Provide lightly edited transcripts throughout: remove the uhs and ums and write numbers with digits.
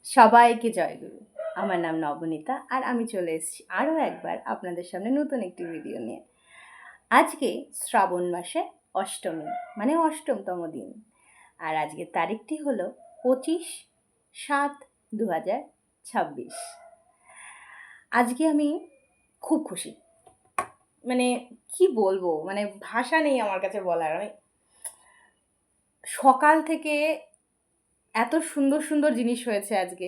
সবাইকে জয়গুরু। আমার নাম নবনীতা আর আমি চলে এসেছি আরও একবার আপনাদের সামনে নতুন একটি ভিডিও নিয়ে। আজকে শ্রাবণ মাসে অষ্টমী, মানে অষ্টমতম দিন। আর আজকের তারিখটি হলো 25/7/2026। আজকে আমি খুব খুশি, মানে কি বলবো, মানে ভাষা নেই আমার কাছে বলার। আমি সকাল থেকে এত সুন্দর সুন্দর জিনিস হয়েছে আজকে,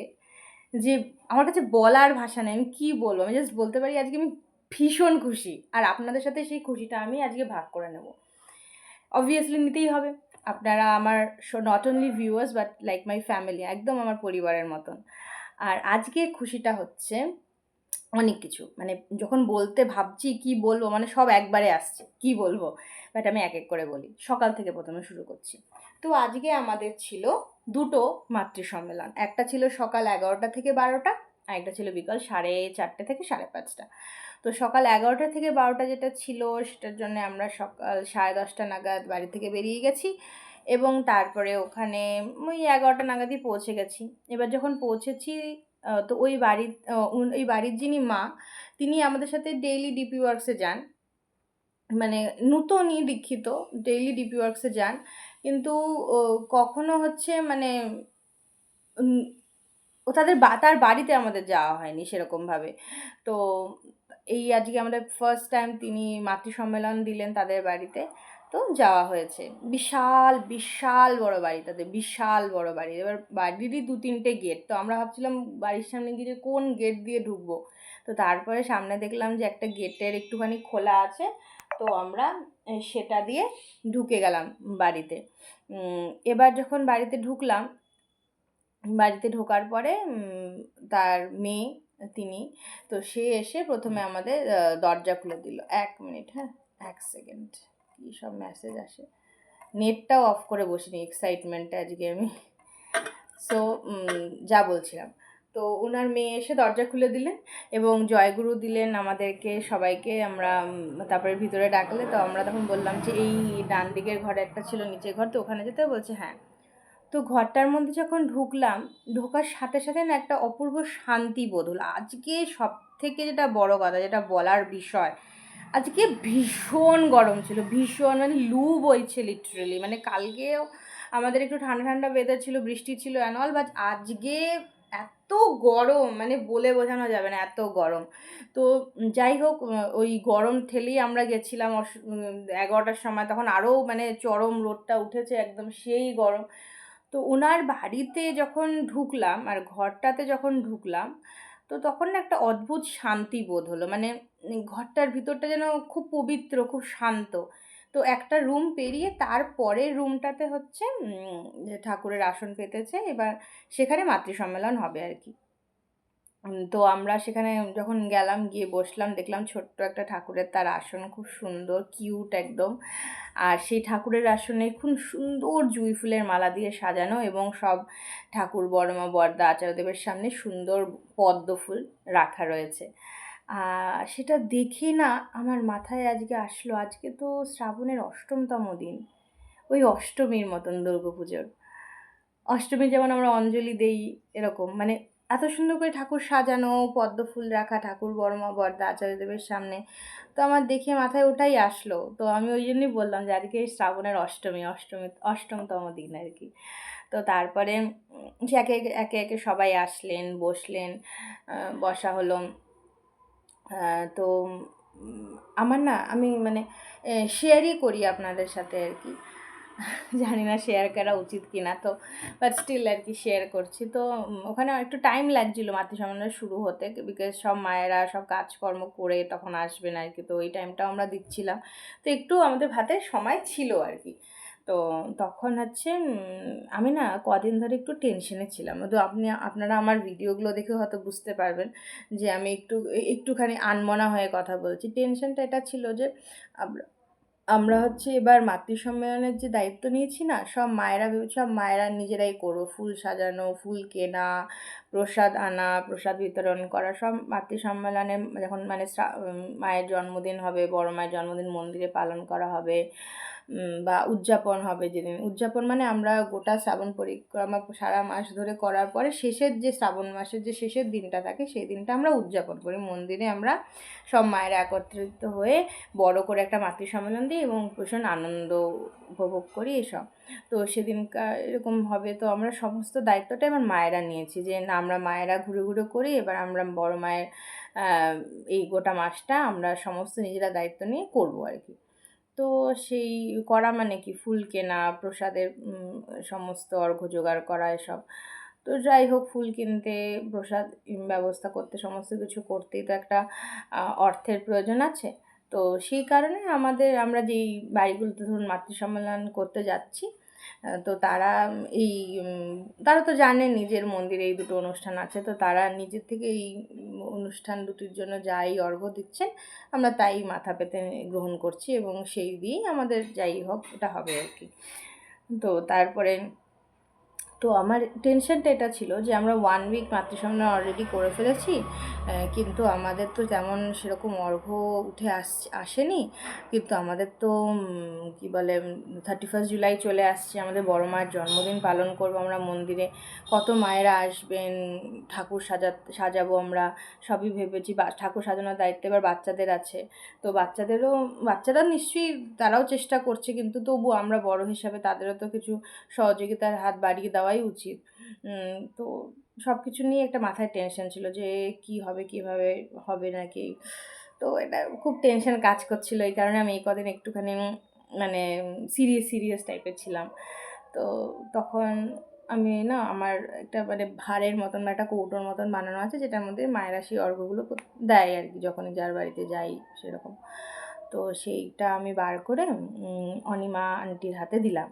যে আমার কাছে বলার ভাষা নেই। আমি কী বলবো, আমি জাস্ট বলতে পারি আজকে আমি ভীষণ খুশি। আর আপনাদের সাথে সেই খুশিটা আমি আজকে ভাগ করে নেব। অবভিয়াসলি নিতেই হবে। আপনারা আমার not only viewers but like my family, একদম আমার পরিবারের মতন। আর আজকে খুশিটা হচ্ছে অনেক কিছু, মানে যখন বলতে ভাবছি কি বলবো, মানে সব একবারে আসছে কি বলবো, বাট আমি এক এক করে বলি। সকাল থেকে প্রথমে শুরু করছি। তো আজকে আমাদের ছিল দুটো মাতৃ সম্মেলন। একটা ছিল সকাল 11টা থেকে 12টা, আর একটা ছিল বিকাল 4:30 থেকে 5:30। তো সকাল 11টা থেকে 12টা যেটা ছিল, সেটার জন্য আমরা সকাল 10:30 নাগাদ বাড়ি থেকে বেরিয়ে গেছি এবং তারপরে ওখানে ওই 11টা নাগাদই পৌঁছে গেছি। এবার যখন পৌঁছেছি, তো ওই বাড়ির যিনি মা, তিনি আমাদের সাথে ডেইলি ডিপি ওয়ার্কসে যান। মানে নূতনই দীক্ষিত, ডেইলি ডিপি ওয়ার্কসে যান, কিন্তু কখনো হচ্ছে মানে ও তার বাড়িতে আমাদের যাওয়া হয়নি সেরকমভাবে। তো এই আজকে আমাদের ফার্স্ট টাইম তিনি মাতৃ সম্মেলন দিলেন তাদের বাড়িতে। তো যাওয়া হয়েছে। বিশাল বিশাল বড় বাড়ি তাদের, বিশাল বড় বাড়ি। এবার বাড়িরই 2-3টে গেট। তো আমরা ভাবছিলাম বাড়ির সামনে গিয়ে কোন গেট দিয়ে ঢুকবো। তো তারপরে সামনে দেখলাম যে একটা গেটের একটুখানি খোলা আছে। তো আমরা সেটা দিয়ে ঢুকে গেলাম বাড়িতে। এবার যখন বাড়িতে ঢুকলাম, বাড়িতে ঢোকার পরে তার মেয়ে, তিনি, তো সে এসে প্রথমে আমাদের দরজা খুলে দিল। 1 মিনিট, হ্যাঁ 1 সেকেন্ড, কী সব মেসেজ আসে। নেটটাও অফ করে বসিনি এক্সাইটমেন্টে আজকে আমি। সো যা বলছিলাম, তো ওনার মেয়ে এসে দরজা খুলে দিলেন এবং জয়গুরু দিলেন আমাদেরকে সবাইকে। আমরা তারপরে ভিতরে ডাকলে, তো আমরা তখন বললাম যে এই ডান দিকের ঘরে একটা ছিল নিচের ঘর, তো ওখানে যেতে বলছে হ্যাঁ। তো ঘরটার মধ্যে যখন ঢুকলাম, ঢোকার সাথে সাথে না একটা অপূর্ব শান্তি বোধ হলো। আজকে সব থেকে যেটা বড় কথা, যেটা বলার বিষয়, আজকে ভীষণ গরম ছিল, ভীষণ, মানে লু বইছে লিটারেলি। মানে কালকেও আমাদের একটু ঠান্ডা ঠান্ডা ওয়েদার ছিল, বৃষ্টি ছিল অ্যান্ড অল, বাট আজকে এত গরম, মানে বলে বোঝানো যাবে না এত গরম। তো যাই হোক, ওই গরম ঠেলেই আমরা গেছিলাম 11টার সময়, তখন আরও মানে চরম রোদটা উঠেছে একদম, সেই গরম। তো ওনার বাড়িতে যখন ঢুকলাম আর ঘরটাতে যখন ঢুকলাম, তো তখন না একটা অদ্ভুত শান্তি বোধ হলো। মানে ঘরটার ভিতরটা যেন খুব পবিত্র, খুব শান্ত। তো একটা রুম পেরিয়ে তারপরের রুমটাতে হচ্ছে যে ঠাকুরের আসন পেতেছে, এবার সেখানে মাতৃ সম্মেলন হবে আর কি। তো আমরা সেখানে যখন গেলাম, গিয়ে বসলাম, দেখলাম ছোট্ট একটা ঠাকুরের তার আসন, খুব সুন্দর কিউট একদম। আর সেই ঠাকুরের আসনে খুব সুন্দর জুঁই ফুলের মালা দিয়ে সাজানো, এবং সব ঠাকুর বড়মা বড়দা আচার্যদেবের সামনে সুন্দর পদ্ম ফুল রাখা রয়েছে। সেটা দেখে না আমার মাথায় আজকে আসলো, আজকে তো শ্রাবণের অষ্টমতম দিন, ওই অষ্টমীর মতন দুর্গাপুজোর। অষ্টমী যেমন আমরা অঞ্জলি দেই, এরকম মানে এত সুন্দর করে ঠাকুর সাজানো, পদ্ম ফুল রাখা, ঠাকুর বড়মা বড়দা আচার্যদেবের সামনে। তো আমার দেখে মাথায় ওটাই আসলো। তো আমি ওই জন্যই বললাম যে আজকে শ্রাবণের অষ্টমতম দিন আর কি। তো তারপরে সে একে একে একে সবাই আসলেন, বসলেন, বসা হলো। তো আমার না, আমি মানে শেয়ারই করি আপনাদের সাথে আর কি। জানি না শেয়ার করা উচিত কি না, তো বাট স্টিল আর কি শেয়ার করছি। তো ওখানে একটু টাইম লাগছিলো মাতৃ সম্মেলন শুরু হতে, বিকজ সব মায়েরা সব কাজকর্ম করে তখন আসবেন আর কি। তো ওই টাইমটাও আমরা দিচ্ছিলাম, তো একটু আমাদের হাতে সময় ছিল আর কি। তো তখন হচ্ছে আমি না কদিন ধরে একটু টেনশনে ছিলাম। তো আপনারা আমার ভিডিওগুলো দেখে হয়তো বুঝতে পারবেন যে আমি একটুখানি আনমনা হয়ে কথা বলছি। টেনশনটা এটা ছিল যে আমরা আমরা হচ্ছে এবার মাতৃ সম্মেলনের যে দায়িত্ব নিয়েছি না, সব মায়েরা নিজেরাই করবো। ফুল সাজানো, ফুল কেনা, প্রসাদ আনা, প্রসাদ বিতরণ করা, সব মাতৃ সম্মেলনে যখন মানে মায়ের জন্মদিন হবে, বড় মায়ের জন্মদিন মন্দিরে পালন করা হবে। বা উদযাপন হবে যেদিন, উদযাপন মানে আমরা গোটা শ্রাবণ পরিক্রমা সারা মাস ধরে করার পরে শেষের যে শ্রাবণ মাসের যে শেষের দিনটা থাকে সেই দিনটা আমরা উদযাপন করি। মন্দিরে আমরা সব মায়েরা একত্রিত হয়ে বড় করে একটা মাতৃ সম্মেলন দিই এবং ভীষণ আনন্দ উপভোগ করি এসব। তো সেদিনকার এরকম হবে, তো আমরা সমস্ত দায়িত্বটাই আমার মায়েরা নিয়েছি যে না, আমরা মায়েরা ঘুরে ঘুরে করি, এবার আমরা বড় মায়ের এই গোটা মাসটা আমরা সমস্ত নিজেরা দায়িত্ব নিয়ে করবো আর কি। তো সেই করা মানে কি, ফুল কেনা, প্রসাদের সমস্ত অর্ঘ্য জোগাড় করা এসব। তো যাই হোক, ফুল কিনতে, প্রসাদ ব্যবস্থা করতে, সমস্ত কিছু করতেই তো একটা অর্থের প্রয়োজন আছে। তো সেই কারণে আমরা যেই বাড়িগুলোতে ধরুন মাতৃ সম্মেলন করতে যাচ্ছি, তো তারা এই তারা তো জানে নিজের মন্দিরে এই দুটো অনুষ্ঠান আছে, তো তারা নিজের থেকে এই অনুষ্ঠান দুটির জন্য যাই অর্ঘ্য দিচ্ছেন আমরা তাই মাথা পেতে গ্রহণ করছি এবং সেই দিয়েই আমাদের যাই হোক এটা হবে আর কি। তো তারপরে তো আমার টেনশনটা এটা ছিল যে আমরা 1 উইক মাতৃসম্মেলন অলরেডি করে ফেলেছি, কিন্তু আমাদের তো তেমন সেরকম অর্ঘ্য উঠে আসেনি। কিন্তু আমাদের তো কী বলে 31 জুলাই চলে আসছে, আমাদের বড় মায়ের জন্মদিন পালন করব আমরা মন্দিরে, কত মায়েরা আসবেন, ঠাকুর সাজাবো আমরা, সবই ভেবেছি। ঠাকুর সাজানোর দায়িত্ব এবার বাচ্চাদের আছে, তো বাচ্চারা নিশ্চয়ই তারাও চেষ্টা করছে, কিন্তু তবু আমরা বড় হিসাবে তাদেরও তো কিছু সহযোগিতার হাত বাড়িয়ে দেওয়াই উচিত। তো সব কিছু নিয়ে একটা মাথায় টেনশন ছিল যে কি হবে, কিভাবে হবে নাকি। তো এটা খুব টেনশন কাজ করছিল, এই কারণে আমি এই কদিন একটুখানি মানে সিরিয়াস টাইপের ছিলাম। তো তখন আমি না, আমার একটা মানে ভাঁড়ের মতন বা একটা কৌটোর মতন বানানো আছে, যেটার মধ্যে মায়েরা সেই অর্ঘ্যগুলো দেয় আর কি, যখনই যার বাড়িতে যাই সেরকম। তো সেইটা আমি বার করে অনিমা আন্টির হাতে দিলাম।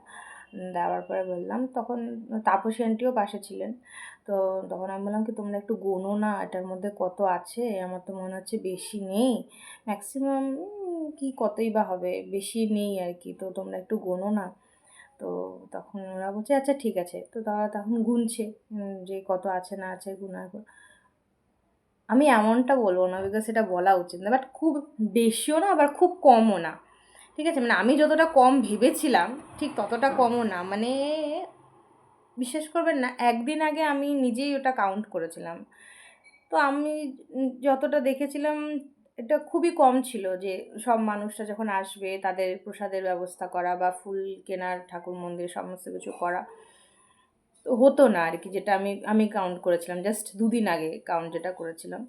দেওয়ার পরে বললাম, তখন তাপসী আন্টিও পাশে ছিলেন। তো তখন আমি বললাম কি, তোমরা একটু গোনো না এটার মধ্যে কত আছে, আমার তো মনে হচ্ছে বেশি নেই, ম্যাক্সিমাম কি কতই বা হবে, বেশি নেই আর কি, তো তোমরা একটু গোনো না। তো তখন ওরা বলছে আচ্ছা ঠিক আছে। তো তারা তখন গুনছে যে কত আছে না আছে গুনার পর। আমি এমনটা বলবো না, বিকজ সেটা বলা উচিত না, বাট খুব বেশিও না আবার খুব কমও না, ঠিক আছে? মানে আমি যতটা কম ভেবেছিলাম ঠিক ততটা কমও না, মানে বিশ্বাস করবেন না, একদিন আগে আমি নিজেই ওটা কাউন্ট করেছিলাম। তো আমি যতটা দেখেছিলাম এটা খুবই কম ছিল, যে সব মানুষরা যখন আসবে তাদের প্রসাদের ব্যবস্থা করা বা ফুল কেনার, ঠাকুর মন্দিরে সমস্ত কিছু করা, তো হতো না আর কি, যেটা আমি আমি কাউন্ট করেছিলাম জাস্ট 2 দিন আগে কাউন্ট যেটা করেছিলাম।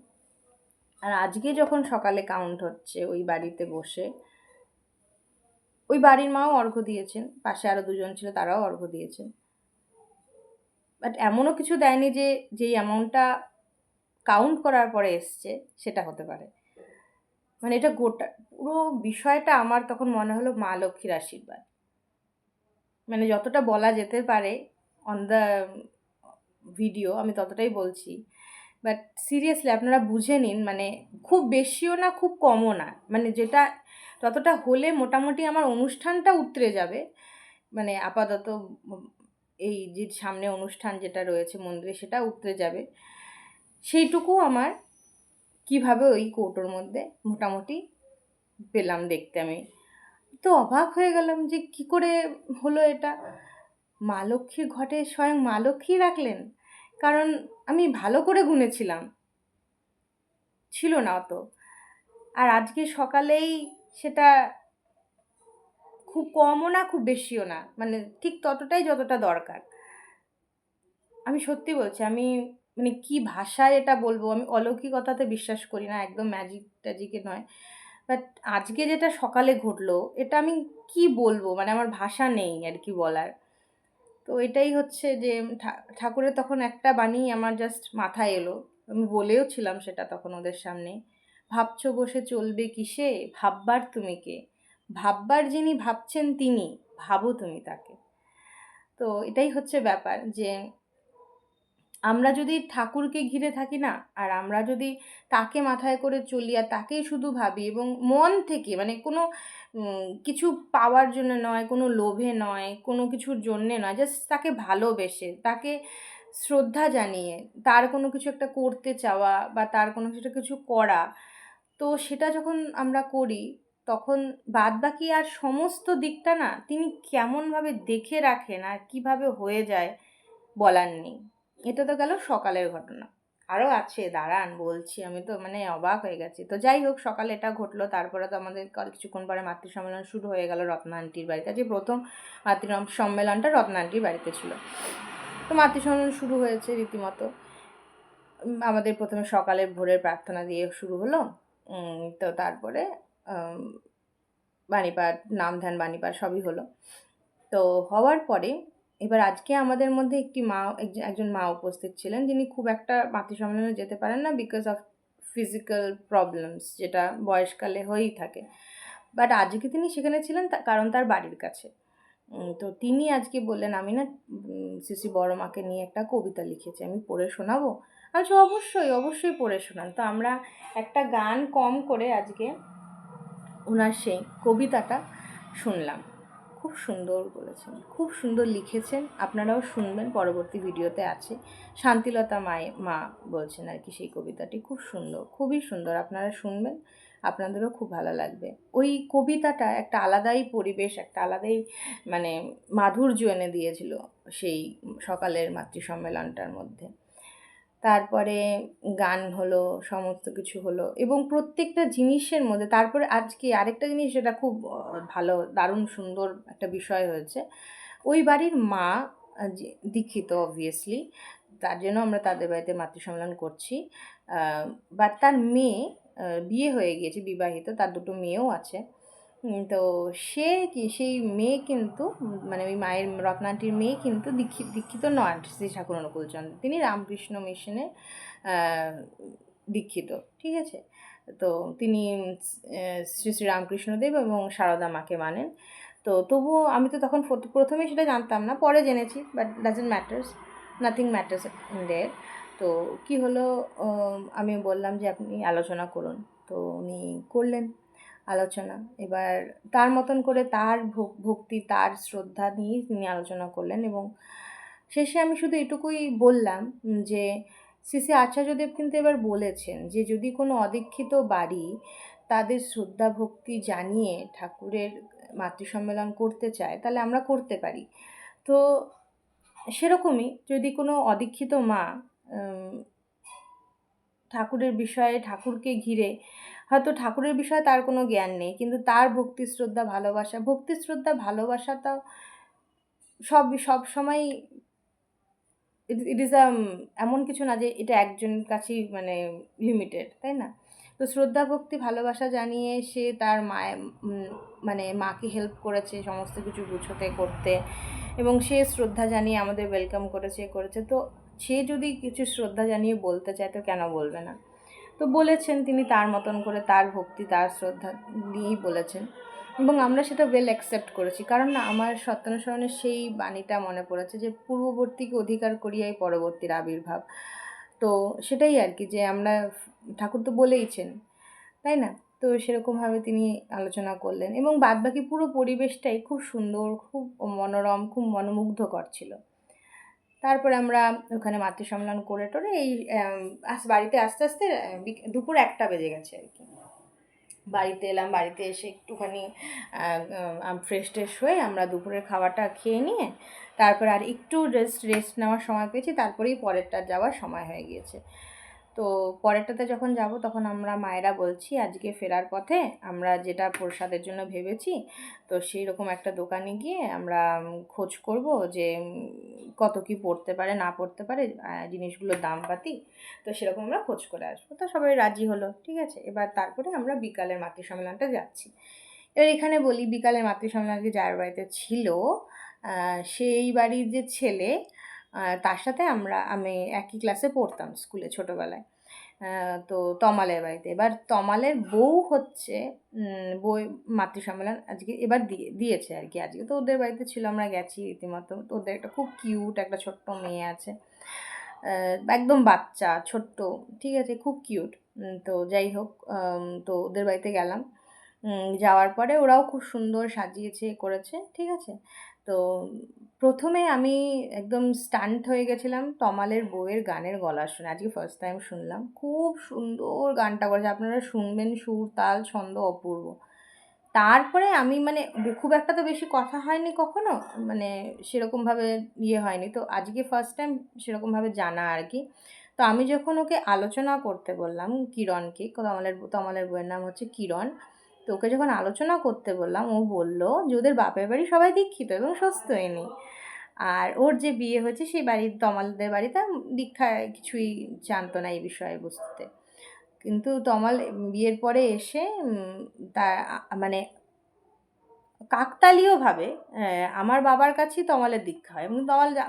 আর আজকে যখন সকালে কাউন্ট হচ্ছে ওই বাড়িতে বসে, ওই বাড়ির মাও অর্ঘ্য দিয়েছেন, পাশে আরও 2জন ছিল তারাও অর্ঘ্য দিয়েছেন, বাট এমনও কিছু দেয়নি যে যেই অ্যামাউন্টটা কাউন্ট করার পরে এসছে সেটা হতে পারে। মানে এটা গোটা পুরো বিষয়টা আমার তখন মনে হলো মা লক্ষ্মীর আশীর্বাদ, মানে যতটা বলা যেতে পারে অন দ্য ভিডিও আমি ততটাই বলছি। বাট সিরিয়াসলি আপনারা বুঝে নিন, মানে খুব বেশিও না খুব কমও না, মানে যেটা যতটা হলে মোটামুটি আমার অনুষ্ঠানটা উতরে যাবে, মানে আপাতত এই যে সামনে অনুষ্ঠান যেটা রয়েছে মন্দিরে সেটা উতরে যাবে, সেইটুকু আমার কিভাবে ওই কৌটোর মধ্যে মোটামুটি পেলাম দেখতে। আমি তো অবাক হয়ে গেলাম যে কি করে হলো এটা। মা লক্ষ্মীর ঘটে স্বয়ং মা লক্ষ্মী রাখলেন, কারণ আমি ভালো করে গুনেছিলাম, ছিল না অত। আর আজকে সকালেই সেটা খুব কমও না খুব বেশিও না, মানে ঠিক ততটাই যতটা দরকার। আমি সত্যি বলছি, আমি মানে কি ভাষায় এটা বলবো, আমি অলৌকিকতাতে বিশ্বাস করি না, একদম ম্যাজিক ট্যাজিকে নয়। বাট আজকে যেটা সকালে ঘটলো এটা আমি কি বলবো, মানে আমার ভাষা নেই আর কি বলার। তো এটাই হচ্ছে যে ঠাকুরের তখন একটা বাণী আমার জাস্ট মাথায় এলো, আমি বলেও ছিলাম সেটা তখন ওদের সামনে, ভাবছো বসে চলবে কিসে, ভাববার তুমি কে, ভাববার যিনি ভাবছেন তিনি, ভাবো তুমি তাকে। তো এটাই হচ্ছে ব্যাপার, যে আমরা যদি ঠাকুরকে ঘিরে থাকি না, আর আমরা যদি তাকে মাথায় করে চলি আর তাকেই শুধু ভাবি এবং মন থেকে, মানে কোনো কিছু পাওয়ার জন্য নয়, কোনো লোভে নয়, কোনো কিছুর জন্যে নয়, জাস্ট তাকে ভালোবেসে, তাকে শ্রদ্ধা জানিয়ে, তার কোনো কিছু একটা করতে চাওয়া বা তার কোনো কিছু করা, তো সেটা যখন আমরা করি তখন বাদবাকি আর সমস্ত দিকটা না তিনি কেমনভাবে দেখে রাখেন আর কীভাবে হয়ে যায় বলার নেই। এটা তো গেল সকালের ঘটনা। আরও আছে, দাঁড়ান বলছি, আমি তো মানে অবাক হয়ে গেছি। তো যাই হোক, সকালে এটা ঘটলো। তারপরে তো আমাদের কিছুক্ষণ পরে মাতৃ সম্মেলন শুরু হয়ে গেল রত্না আন্টির বাড়িতে। যে প্রথম মাতৃ সম্মেলনটা রত্না আন্টির বাড়িতে ছিল। তো মাতৃ সম্মেলন শুরু হয়েছে রীতিমতো। আমাদের প্রথমে সকালে ভোরের প্রার্থনা দিয়ে শুরু হলো। তো তারপরে বাণীপাঠ, নাম ধ্যান, বাণীপাঠ সবই হলো। তো হওয়ার পরে এবার আজকে আমাদের মধ্যে একজন মা উপস্থিত ছিলেন, যিনি খুব একটা মাতৃ সম্মেলনে যেতে পারেন না বিকজ অফ ফিজিক্যাল প্রবলেমস, যেটা বয়সকালে হয়েই থাকে। বাট আজকে তিনি সেখানে ছিলেন কারণ তার বাড়ির কাছে। তো তিনি আজকে বললেন, আমি না শ্রী বড় মাকে নিয়ে একটা কবিতা লিখেছি, আমি পড়ে শোনাবো? আমি বলছি অবশ্যই অবশ্যই পড়ে শোনান। তো আমরা একটা গান কম করে আজকে ওনার সেই কবিতাটা শুনলাম। খুব সুন্দর বলেছেন, খুব সুন্দর লিখেছেন। আপনারাও শুনবেন, পরবর্তী ভিডিওতে আছে। শান্তিলতা মা বলছেন আর কি সেই কবিতাটি। খুব সুন্দর, খুবই সুন্দর। আপনারা শুনবেন, আপনাদেরও খুব ভালো লাগবে। ওই কবিতাটা একটা আলাদাই পরিবেশ, একটা আলাদাই মানে মাধুর্য এনে দিয়েছিল সেই সকালের মাতৃ সম্মেলনটার মধ্যে। তারপরে গান হলো, সমস্ত কিছু হলো, এবং প্রত্যেকটা জিনিসের মধ্যে তারপরে আজকে আরেকটা জিনিস যেটা খুব ভালো, দারুণ সুন্দর একটা বিষয় হয়েছে। ওই বাড়ির মা দীক্ষিত অবভিয়াসলি, তার জন্য আমরা তাদের বাড়িতে মাতৃ সম্মেলন করছি। বাট তার মেয়ে বিয়ে হয়ে গিয়েছে, বিবাহিত, তার দুটো মেয়েও আছে। তো সেই মেয়ে কিন্তু মানে ওই মায়ের, রত্নাটির মেয়ে কিন্তু দীক্ষিত নয় শ্রী ঠাকুর অনুকূলচন্দ্র, তিনি রামকৃষ্ণ মিশনে দীক্ষিত, ঠিক আছে। তো তিনি শ্রী শ্রী রামকৃষ্ণদেব এবং সারদা মাকে মানেন। তো তবুও আমি তো তখন প্রথমে সেটা জানতাম না, পরে জেনেছি, but doesn't matters, nothing matters in their. তো কী হলো, আমি বললাম যে আপনি আলোচনা করুন। তো উনি করলেন আলোচনা। এবার তার মতন করে তার ভক্তি, তার শ্রদ্ধা নিয়েই তিনি আলোচনা করলেন। এবং শেষে আমি শুধু এটুকুই বললাম যে শ্রী শ্রী আচার্যদেব কিন্তু এবার বলেছেন যে যদি কোনো অদীক্ষিত বাড়ি তাদের শ্রদ্ধা ভক্তি জানিয়ে ঠাকুরের মাতৃ সম্মেলন করতে চায়, তাহলে আমরা করতে পারি। তো সেরকমই যদি কোনো অদীক্ষিত মা ঠাকুরের বিষয়ে, ঠাকুরকে ঘিরে, হয়তো ঠাকুরের বিষয়ে তার কোনো জ্ঞান নেই, কিন্তু তার ভক্তি শ্রদ্ধা ভালোবাসাটা সব সময় ইট ইজ এমন কিছু না যে এটা একজন কাছেই মানে লিমিটেড, তাই না? তো শ্রদ্ধা ভক্তি ভালোবাসা জানিয়ে সে তার মায়ের মানে মাকে হেল্প করেছে সমস্ত কিছু গুছোতে করতে, এবং সে শ্রদ্ধা জানিয়ে আমাদের ওয়েলকাম করেছে। তো সে যদি কিছু শ্রদ্ধা জানিয়ে বলতে চায় তো কেন বলবে না? তো বলেছেন তিনি তার মতন করে, তার ভক্তি, তার শ্রদ্ধা নিয়েই বলেছেন, এবং আমরা সেটা ওয়েল অ্যাকসেপ্ট করেছি। কারণ না, আমার সত্যানুসরণের সেই বাণীটা মনে পড়েছে যে পূর্ববর্তীকে অধিকার করিয়াই পরবর্তীর আবির্ভাব। তো সেটাই আর কি, যে আমরা, ঠাকুর তো বলেইছেন, তাই না? তো সেরকমভাবে তিনি আলোচনা করলেন, এবং বাদবাকি পুরো পরিবেশটাই খুব সুন্দর, খুব মনোরম, খুব মনোমুগ্ধকর ছিল। তারপরে আমরা ওখানে মাতৃ সম্মেলন করে টোরে এই বাড়িতে আস্তে আস্তে দুপুর 1টা বেজে গেছে আর কি। বাড়িতে এলাম, বাড়িতে এসে একটুখানি ফ্রেশ হয়ে আমরা দুপুরের খাওয়াটা খেয়ে নিয়ে তারপরে আর একটু রেস্ট নেওয়ার সময় পেয়েছি, তারপরেই পরেরটা যাওয়ার সময় হয়ে গিয়েছে। তো পরেরটাতে যখন যাব তখন আমরা মায়েরা বলছি আজকে ফেরার পথে আমরা যেটা প্রসাদের জন্য ভেবেছি, তো সেই রকম একটা দোকানে গিয়ে আমরা খোঁজ করব যে কত কি পড়তে পারে না পড়তে পারে জিনিসগুলোর দামপাতি, তো সেরকম আমরা খোঁজ করে আসবো। তো সবাই রাজি হলো, ঠিক আছে। এবার তারপরে আমরা বিকালের মাতৃ সম্মেলনটা যাচ্ছি। এবার এখানে বলি, বিকালের মাতৃ সম্মেলনকে যার বাড়িতে ছিল সেই বাড়ির যে ছেলে, তার সাথে আমি একই ক্লাসে পড়তাম স্কুলে ছোটোবেলায়। তো তমালের বাড়িতে, এবার তমালের বউ হচ্ছে বই মাতৃ সম্মেলন আজকে এবার দিয়েছে আর কি। আজকে তো ওদের বাড়িতে ছিল, আমরা গেছি রীতিমতো। তো ওদের একটা খুব কিউট একটা ছোট্ট মেয়ে আছে, একদম বাচ্চা ছোট্ট, ঠিক আছে, খুব কিউট। তো যাই হোক, তো ওদের বাড়িতে গেলাম। যাওয়ার পরে ওরাও খুব সুন্দর সাজিয়েছে, করেছে, ঠিক আছে। তো প্রথমে আমি একদম স্টান্ট হয়ে গেছিলাম তমালের বউয়ের গানের গলা শুনে। আজকে ফার্স্ট টাইম শুনলাম, খুব সুন্দর গানটা করেছে। আপনারা শুনবেন, সুর, তাল, ছন্দ অপূর্ব, তারপরে আমি মানে খুব একটা তো বেশি কথা হয়নি কখনো, মানে সেরকমভাবে হয়নি। তো আজকে ফার্স্ট টাইম সেরকমভাবে জানা আর কি। তো আমি যখন ওকে আলোচনা করতে বললাম কিরণকে, তমালের বউয়ের নাম হচ্ছে কিরণ। তো ওকে যখন আলোচনা করতে বললাম, ও বলল যে ওদের বাপের বাড়ি সবাই দীক্ষিত এবং সস্ত। আর ওর যে বিয়ে হয়েছে সেই বাড়ির তমালদের বাড়িতে দীক্ষা কিছুই জানতো না এই বিষয়ে বস্তুতে। কিন্তু তমাল বিয়ের পরে এসে তা মানে কাকতালীয়ভাবে আমার বাবার কাছেই তমালের দীক্ষা হয়, এবং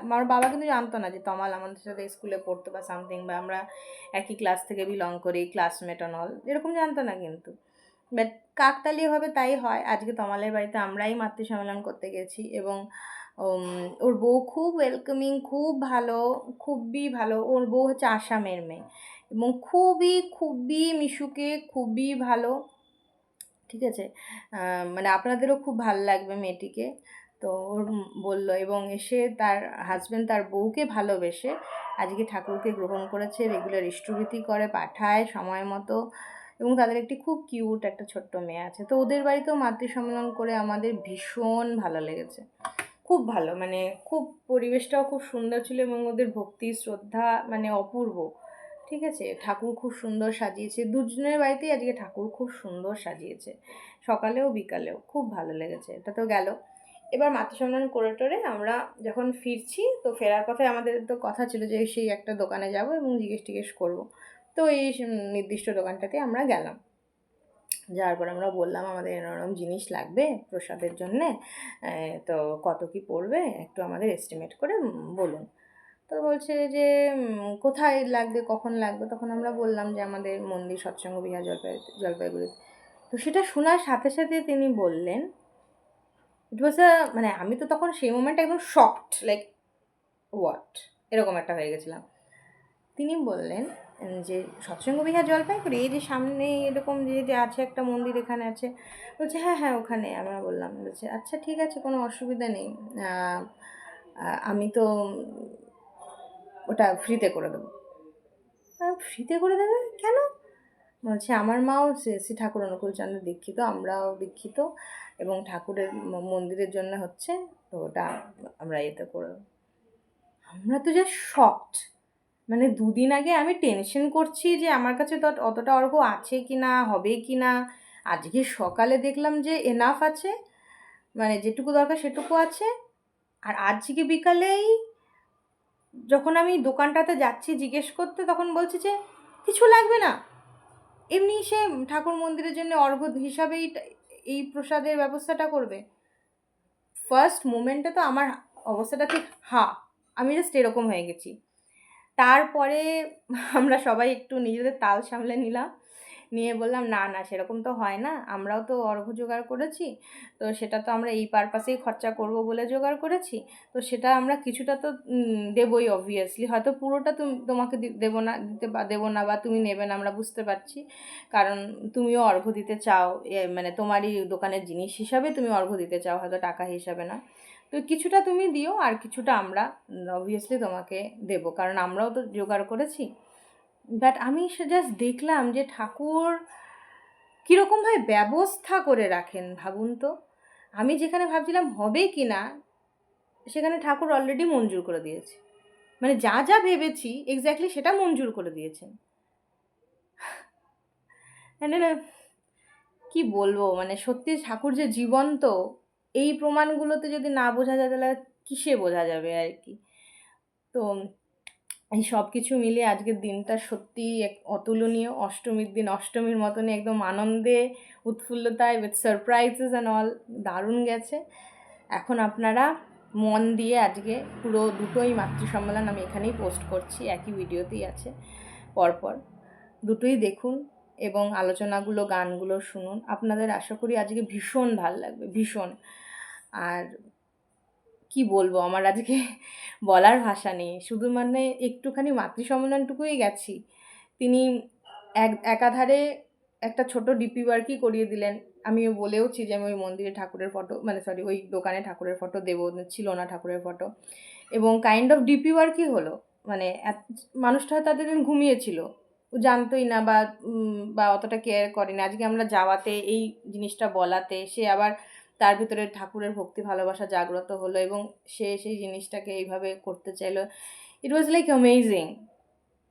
আমার বাবা কিন্তু জানতো না যে তমাল আমাদের সাথে স্কুলে পড়তো বা সামথিং, বা আমরা একই ক্লাস থেকে বিলং করি, ক্লাসমেট অ্যান্ড অল, এরকম জানতো না কিন্তু। বাট কাকতালীয়ভাবে তাই হয়। আজকে তমালের বাড়িতে আমরাই মাতৃ সম্মেলন করতে গেছি, এবং ওর বউ খুব ওয়েলকামিং, খুব ভালো, খুবই ভালো। ওর বউ হচ্ছে আসামের মেয়ে, এবং খুবই খুবই মিশুকে, খুবই ভালো। ঠিক আছে, মানে আপনাদেরও খুব ভালো লাগবে মেয়েটিকে। তো ওর বললো, এবং এসে তার হাজব্যান্ড তার বউকে ভালোবেসে আজকে ঠাকুরকে গ্রহণ করেছে, রেগুলার ইষ্টভৃতি করে পাঠায় সময় মতো, এবং তাদের একটি খুব কিউট একটা ছোট্ট মেয়ে আছে। তো ওদের বাড়িতেও মাতৃ সম্মেলন করে আমাদের ভীষণ ভালো লেগেছে, খুব ভালো, মানে খুব পরিবেশটাও খুব সুন্দর ছিল, এবং ওদের ভক্তি শ্রদ্ধা মানে অপূর্ব। ঠিক আছে, ঠাকুর খুব সুন্দর সাজিয়েছে, দুজনের বাড়িতেই আজকে ঠাকুর খুব সুন্দর সাজিয়েছে, সকালেও বিকালেও খুব ভালো লেগেছে। এটা তো গেল। এবার মাতৃ সম্মেলন করে টোরে আমরা যখন ফিরছি, তো ফেরার পথে আমাদের তো কথা ছিল যে সেই একটা দোকানে যাব এবং জিজ্ঞেস করবো। তো এই নির্দিষ্ট দোকানটাতে আমরা গেলাম। যাওয়ার পর আমরা বললাম আমাদের এরকম জিনিস লাগবে প্রসাদের জন্যে, তো কত কি পড়বে একটু আমাদের এস্টিমেট করে বলুন। তো বলছে যে কোথায় লাগবে, কখন লাগবে। তখন আমরা বললাম যে আমাদের মন্দির সৎসঙ্গ বিহার জলপাইগুড়িতে। তো সেটা শোনার সাথে সাথে তিনি বললেন, ইট ওয়াজ মানে আমি তো তখন সেই মোমেন্টে একদম শকড, লাইক হোয়াট, এরকম একটা হয়ে গেছিলাম। তিনি বললেন যে সৎসঙ্গ বিহার জলপাইগুড়ি, এই যে সামনে এরকম যে আছে একটা মন্দির এখানে আছে। বলছে হ্যাঁ হ্যাঁ ওখানে। আমরা বললাম, বলছে আচ্ছা ঠিক আছে, কোনো অসুবিধা নেই, আমি তো ওটা ফ্রিতে করে দেবো। ফ্রিতে করে দেবে কেন? বলছে আমার মাও শ্রী ঠাকুর অনুকূলচন্দ্র দীক্ষিত, আমরাও দীক্ষিত, এবং ঠাকুরের মন্দিরের জন্য হচ্ছে, তো ওটা আমরা এতে করে দেবো। আমরা তো জাস্ট শকড। মানে দুদিন আগে আমি টেনশন করছি যে আমার কাছে তো অতটা অর্ঘ্য আছে কি না, হবে কি না। আজকে সকালে দেখলাম যে এনাফ আছে, মানে যেটুকু দরকার সেটুকু আছে। আর আজকে বিকালেই যখন আমি দোকানটাতে যাচ্ছি জিজ্ঞেস করতে, তখন বলছে যে কিছু লাগবে না, এমনি সে ঠাকুর মন্দিরের জন্য অর্ঘ্য হিসাবেই এই প্রসাদের ব্যবস্থাটা করবে। ফার্স্ট মোমেন্টে তো আমার অবস্থাটা ঠিক আমি জাস্ট এরকম হয়ে গেছি। তারপরে আমরা সবাই একটু নিজেদের তাল সামলে নিলাম, নিয়ে বললাম না না সেরকম তো হয় না, আমরাও তো অর্ঘ্য জোগাড় করেছি, তো সেটা তো আমরা এই পারপাসেই খরচা করব বলে জোগাড় করেছি, তো সেটা আমরা কিছুটা তো দেবই অবভিয়াসলি, হয়তো পুরোটা তোমাকে দেবো না বা তুমি নেবে না, আমরা বুঝতে পারছি, কারণ তুমিও অর্ঘ্য দিতে চাও, মানে তোমারই দোকানের জিনিস হিসাবে তুমি অর্ঘ্য দিতে চাও, হয়তো টাকা হিসাবে না। তো কিছুটা তুমি দিও, আর কিছুটা আমরা অবভিয়াসলি তোমাকে দেবো, কারণ আমরাও তো জোগাড় করেছি। বাট আমি জাস্ট দেখলাম যে ঠাকুর কীরকমভাবে ব্যবস্থা করে রাখেন ভাবুন তো। আমি যেখানে ভাবছিলাম হবে কি না, সেখানে ঠাকুর অলরেডি মঞ্জুর করে দিয়েছে, মানে যা যা ভেবেছি এক্স্যাক্টলি সেটা মঞ্জুর করে দিয়েছেন। মানে কি বলবো, মানে সত্যি ঠাকুর যে জীবন্ত, এই প্রমাণগুলোতে যদি না বোঝা যায় তাহলে কিসে বোঝা যাবে আর কি। তো এই সব কিছু মিলিয়ে আজকের দিনটা সত্যিই এক অতুলনীয়। অষ্টমীর দিন অষ্টমীর মতনই একদম আনন্দে, উৎফুল্লতায়, উইথ সারপ্রাইজেস অ্যান্ড অল, দারুণ গেছে। এখন আপনারা মন দিয়ে আজকে পুরো দুটোই মাতৃ সম্মেলন আমি এখানেই পোস্ট করছি, একই ভিডিওতেই আছে, পরপর দুটোই দেখুন এবং আলোচনাগুলো, গানগুলো শুনুন। আপনাদের আশা করি আজকে ভীষণ ভাল লাগবে, ভীষণ। আর কি বলবো, আমার আজকে বলার ভাষা নেই, শুধু মানে একটুখানি মাতৃ সম্মেলনটুকুই গেছি। তিনি একাধারে একটা ছোট ডিপি ওয়ার্কই করিয়ে দিলেন। আমিও বলেওছি যে আমি ওই মন্দিরে ঠাকুরের ফটো, মানে সরি ওই দোকানে ঠাকুরের ফটো দেবো, ছিল না ঠাকুরের ফটো, এবং কাইন্ড অফ ডিপি ওয়ার্কই হলো। মানে মানুষটা হয়তো এতদিন ঘুমিয়েছিল, ও জানতোই না বা অতটা কেয়ার করেনি। আজকে আমরা যাওয়াতে, এই জিনিসটা বলাতে সে আবার তার ভিতরে ঠাকুরের ভক্তি ভালোবাসা জাগ্রত হলো এবং সে সেই জিনিসটাকে এইভাবে করতে চাইলো। ইট ওয়াজ লাইক অ্যামেজিং।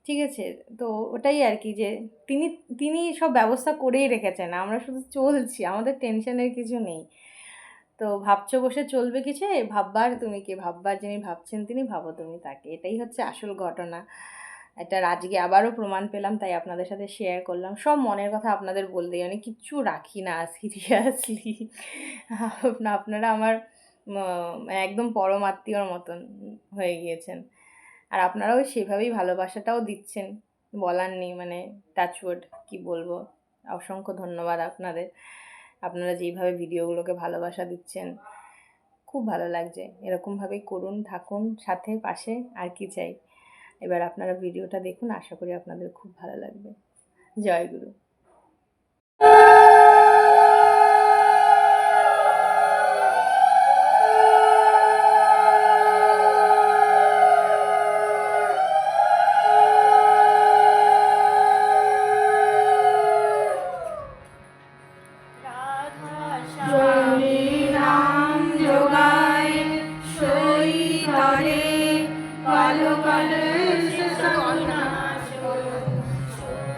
ঠিক আছে? তো ওটাই আর কি, যে তিনি তিনি সব ব্যবস্থা করেই রেখেছেন। আমরা শুধু চলছি, আমাদের টেনশনের কিছু নেই। তো ভাবছো বসে চলবে কিসে? ভাববার তুমি কে? ভাববার যিনি ভাবছেন তিনি, ভাবো তুমি তাকে। এটাই হচ্ছে আসল ঘটনা। এটার আজকে আবারও প্রমাণ পেলাম, তাই আপনাদের সাথে শেয়ার করলাম। সব মনের কথা আপনাদের বলতেই, মানে কিচ্ছু রাখি না সিরিয়াসলি। আপনারা আমার একদম পরম আত্মীয়র মতন হয়ে গিয়েছেন। আর আপনারাও সেভাবেই ভালোবাসাটাও দিচ্ছেন, বলার নেই। মানে টাচউড, কি বলবো, অসংখ্য ধন্যবাদ আপনাদের। আপনারা যেইভাবে ভিডিওগুলোকে ভালোবাসা দিচ্ছেন, খুব ভালো লাগছে। এরকমভাবেই করুন, থাকুন সাথে, পাশে, আর কি চাই। এবার আপনারা ভিডিওটা দেখুন, আশা করি আপনাদের খুব ভালো লাগবে। জয় গুরু।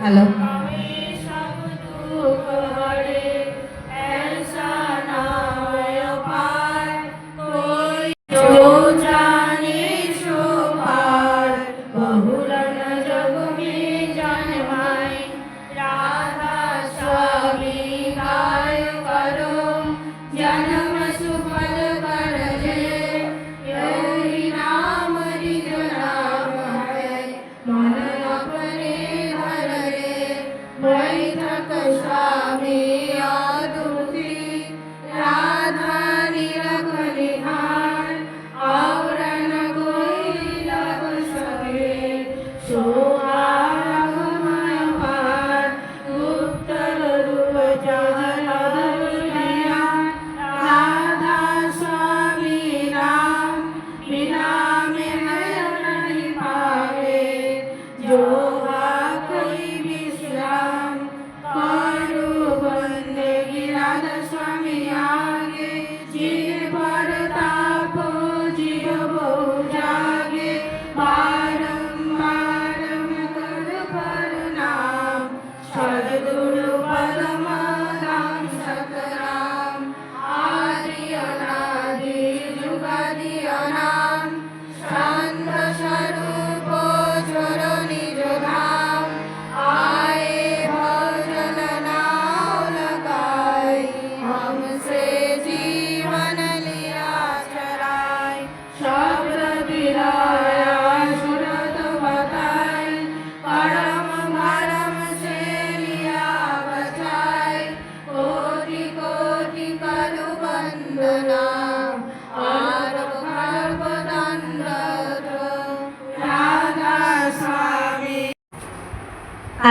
হ্যালো।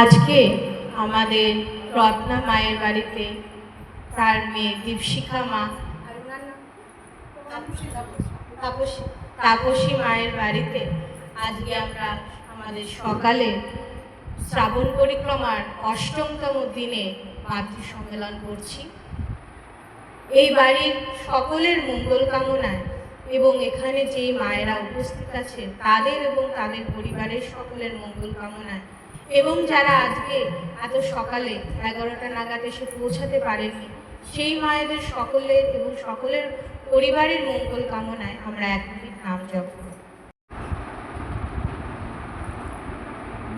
আজকে আমাদের রত্না মায়ের বাড়িতে তার মেয়ে দীপশিখা মা, তাপসী মায়ের বাড়িতে আজকে আমরা আমাদের সকালে শ্রাবণ পরিক্রমার ৮ম দিনে মাতৃ সম্মেলন করছি। এই বাড়ির সকলের মঙ্গল কামনায় এবং এখানে যেই মায়েরা উপস্থিত আছে তাদের এবং তাদের পরিবারের সকলের মঙ্গল কামনায়, এবং যারা আজকে এত সকালে 11টা নাগাদ এসে পৌঁছাতে পারেনি সেই মায়েদের সকলের এবং সকলের পরিবারের মঙ্গল কামনায় আমরা এক মিনিট নাম জপ করি।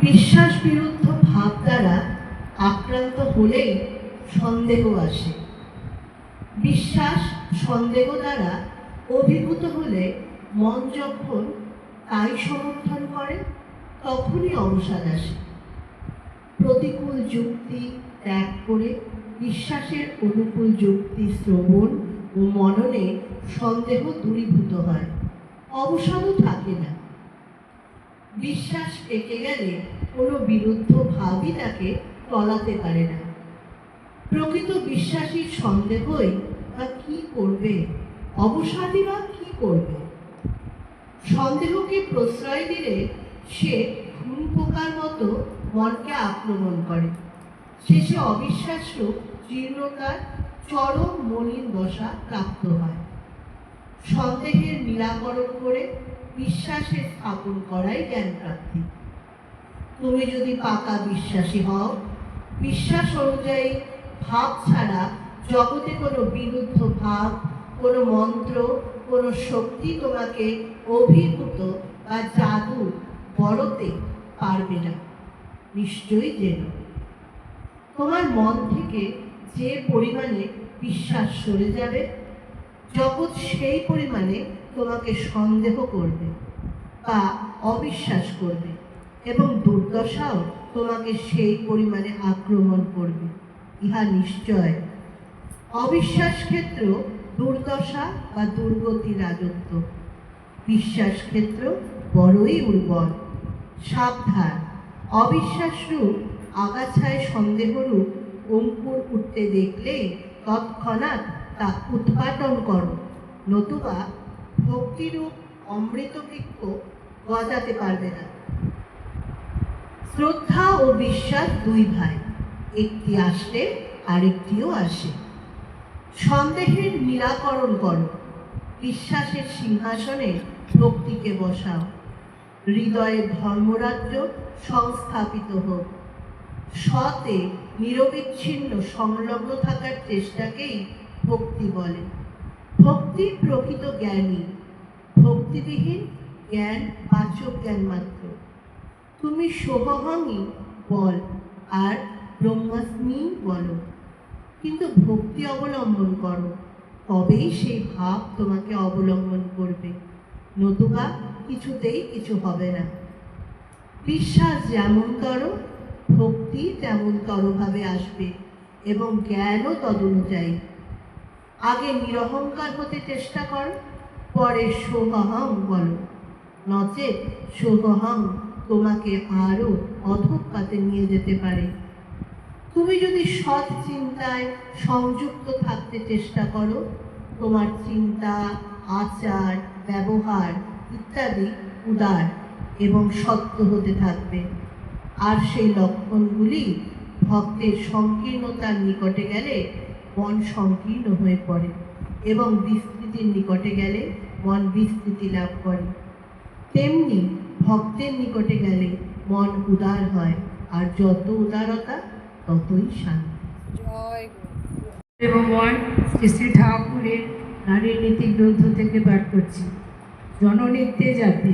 বিশ্বাস বিরুদ্ধ ভাব দ্বারা আক্রান্ত হলেই সন্দেহ আসে। বিশ্বাস সন্দেহ দ্বারা অভিভূত হলে মন যখন তাই সমর্থন করে তখনই অবসাদ আসে। প্রতিকূল যুক্তি ত্যাগ করে বিশ্বাসের অনুকূল যুক্তি শ্রবণ ও মননে সন্দেহ দূরীভূত হয়, অবসাদও থাকে না। বিশ্বাস পেকে গেলে কোনো বিরুদ্ধ ভাবই তাকে টলাতে পারে না। প্রকৃত বিশ্বাসীর সন্দেহই বা কি করবে, অবসাদই বা কি করবে? সন্দেহকে প্রশ্রয় দিলে সে ঘুম পোকার মতো মতো মনকে আক্রমণ করে। শেষে অবিশ্বাস্য জীর্ণতার চরম মলিন দশা প্রাপ্ত হয়। সন্দেহের নিরাকরণ করে বিশ্বাসের স্থাপন করাই জ্ঞান প্রাপ্তি। তুমি যদি পাকা বিশ্বাসী হও, বিশ্বাস অনুযায়ী ভাব ছাড়া জগতে কোনো বিরুদ্ধ ভাব, কোনো মন্ত্র, কোনো শক্তি তোমাকে অভিভূত বা জাদু বড়তে পারবে না। নিশ্চয়ই জেনো, তোমার মন থেকে যে পরিমাণে বিশ্বাস সরে যাবে, জগৎ সেই পরিমাণে তোমাকে সন্দেহ করবে বা অবিশ্বাস করবে, এবং দুর্দশাও তোমাকে সেই পরিমাণে আক্রমণ করবে। ইহা নিশ্চয়। অবিশ্বাস ক্ষেত্র দুর্দশা বা দুর্গতি রাজত্ব, বিশ্বাস ক্ষেত্র বড়ই উর্বর। সাবধান, অবিশ্বাসরূপ আগাছায় সন্দেহরূপ অঙ্কুর উঠতে দেখলে তৎক্ষণাৎ তা উৎপাটন করো, নতুবা ভক্তিরূপ অমৃত বৃক্ষ গজাতে পারবে না। শ্রদ্ধা ও বিশ্বাস দুই ভাই, একটি আসলে আরেকটিও আসে। সন্দেহের নিরাকরণ করো, বিশ্বাসের সিংহাসনে ভক্তিকে বসাও। হৃদয়ে ধর্মরাজ্য সংস্থাপিত হোক। সতে নিরবিচ্ছিন্ন সংলগ্ন থাকার চেষ্টাকেই ভক্তি বলে। ভক্তি প্রকৃত জ্ঞানী, ভক্তিবিহীন জ্ঞান বাচক জ্ঞান মাত্র। তুমি সোহংই বল আর ব্রহ্মাস্মি বলো, কিন্তু ভক্তি অবলম্বন করো, তবেই সেই ভাব তোমাকে অবলম্বন করবে, নতুবা কিছুতেই কিছু হবে না। বিশ্বাস যেমনতর, ভক্তি তেমনতরভাবে আসবে, এবং জ্ঞানও তদনুযায়ী। আগে নিরহংকার হতে চেষ্টা করো, পরে সোহং বলো, নচেৎ সোহং তোমাকে আরো অধঃপাতে নিয়ে যেতে পারে। তুমি যদি সৎ চিন্তায় সংযুক্ত থাকতে চেষ্টা করো, তোমার চিন্তা, আচার, ব্যবহার ইত্যাদি উদার এবং সত্য হতে থাকবে। আর সেই লক্ষণগুলি ভক্তের সংকীর্ণতার নিকটে গেলে মন সংকীর্ণ হয়ে পড়ে, এবং বিস্তৃতির নিকটে গেলে মন বিস্তৃতি লাভ করে। তেমনি ভক্তের নিকটে গেলে মন উদার হয়, আর যত উদারতা ততই শান্তি। জয় এবং শ্রী শ্রী ঠাকুরের নারী নীতি গ্রন্থ থেকে পাঠ করছি। জননীতে যাতে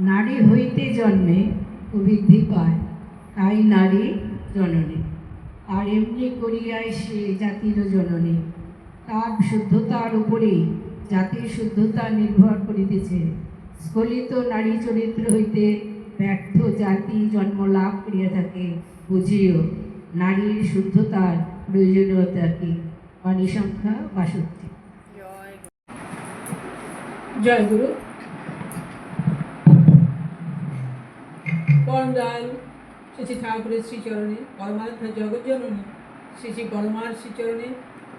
নারী হইতে জন্মে প্রবৃদ্ধি পায়, তাই নারী জননী। আর এমনি করিয়াই সে জাতির জননী। তার শুদ্ধতার উপরেই জাতির শুদ্ধতা নির্ভর করিতেছে। স্খলিত নারী চরিত্র হইতে ব্যর্থ জাতি জন্ম লাভ করিয়া থাকে। বুঝিও নারীর শুদ্ধতার প্রয়োজনীয়তা কি। বাণী সংখ্যা ৬২। জয় জয় গুরু। পরম দয়ালু শ্রী শ্রী ঠাকুরের শ্রীচরণে, পরমারাধ্যা জগৎজননী শ্রী শ্রী পরমার শ্রীচরণে,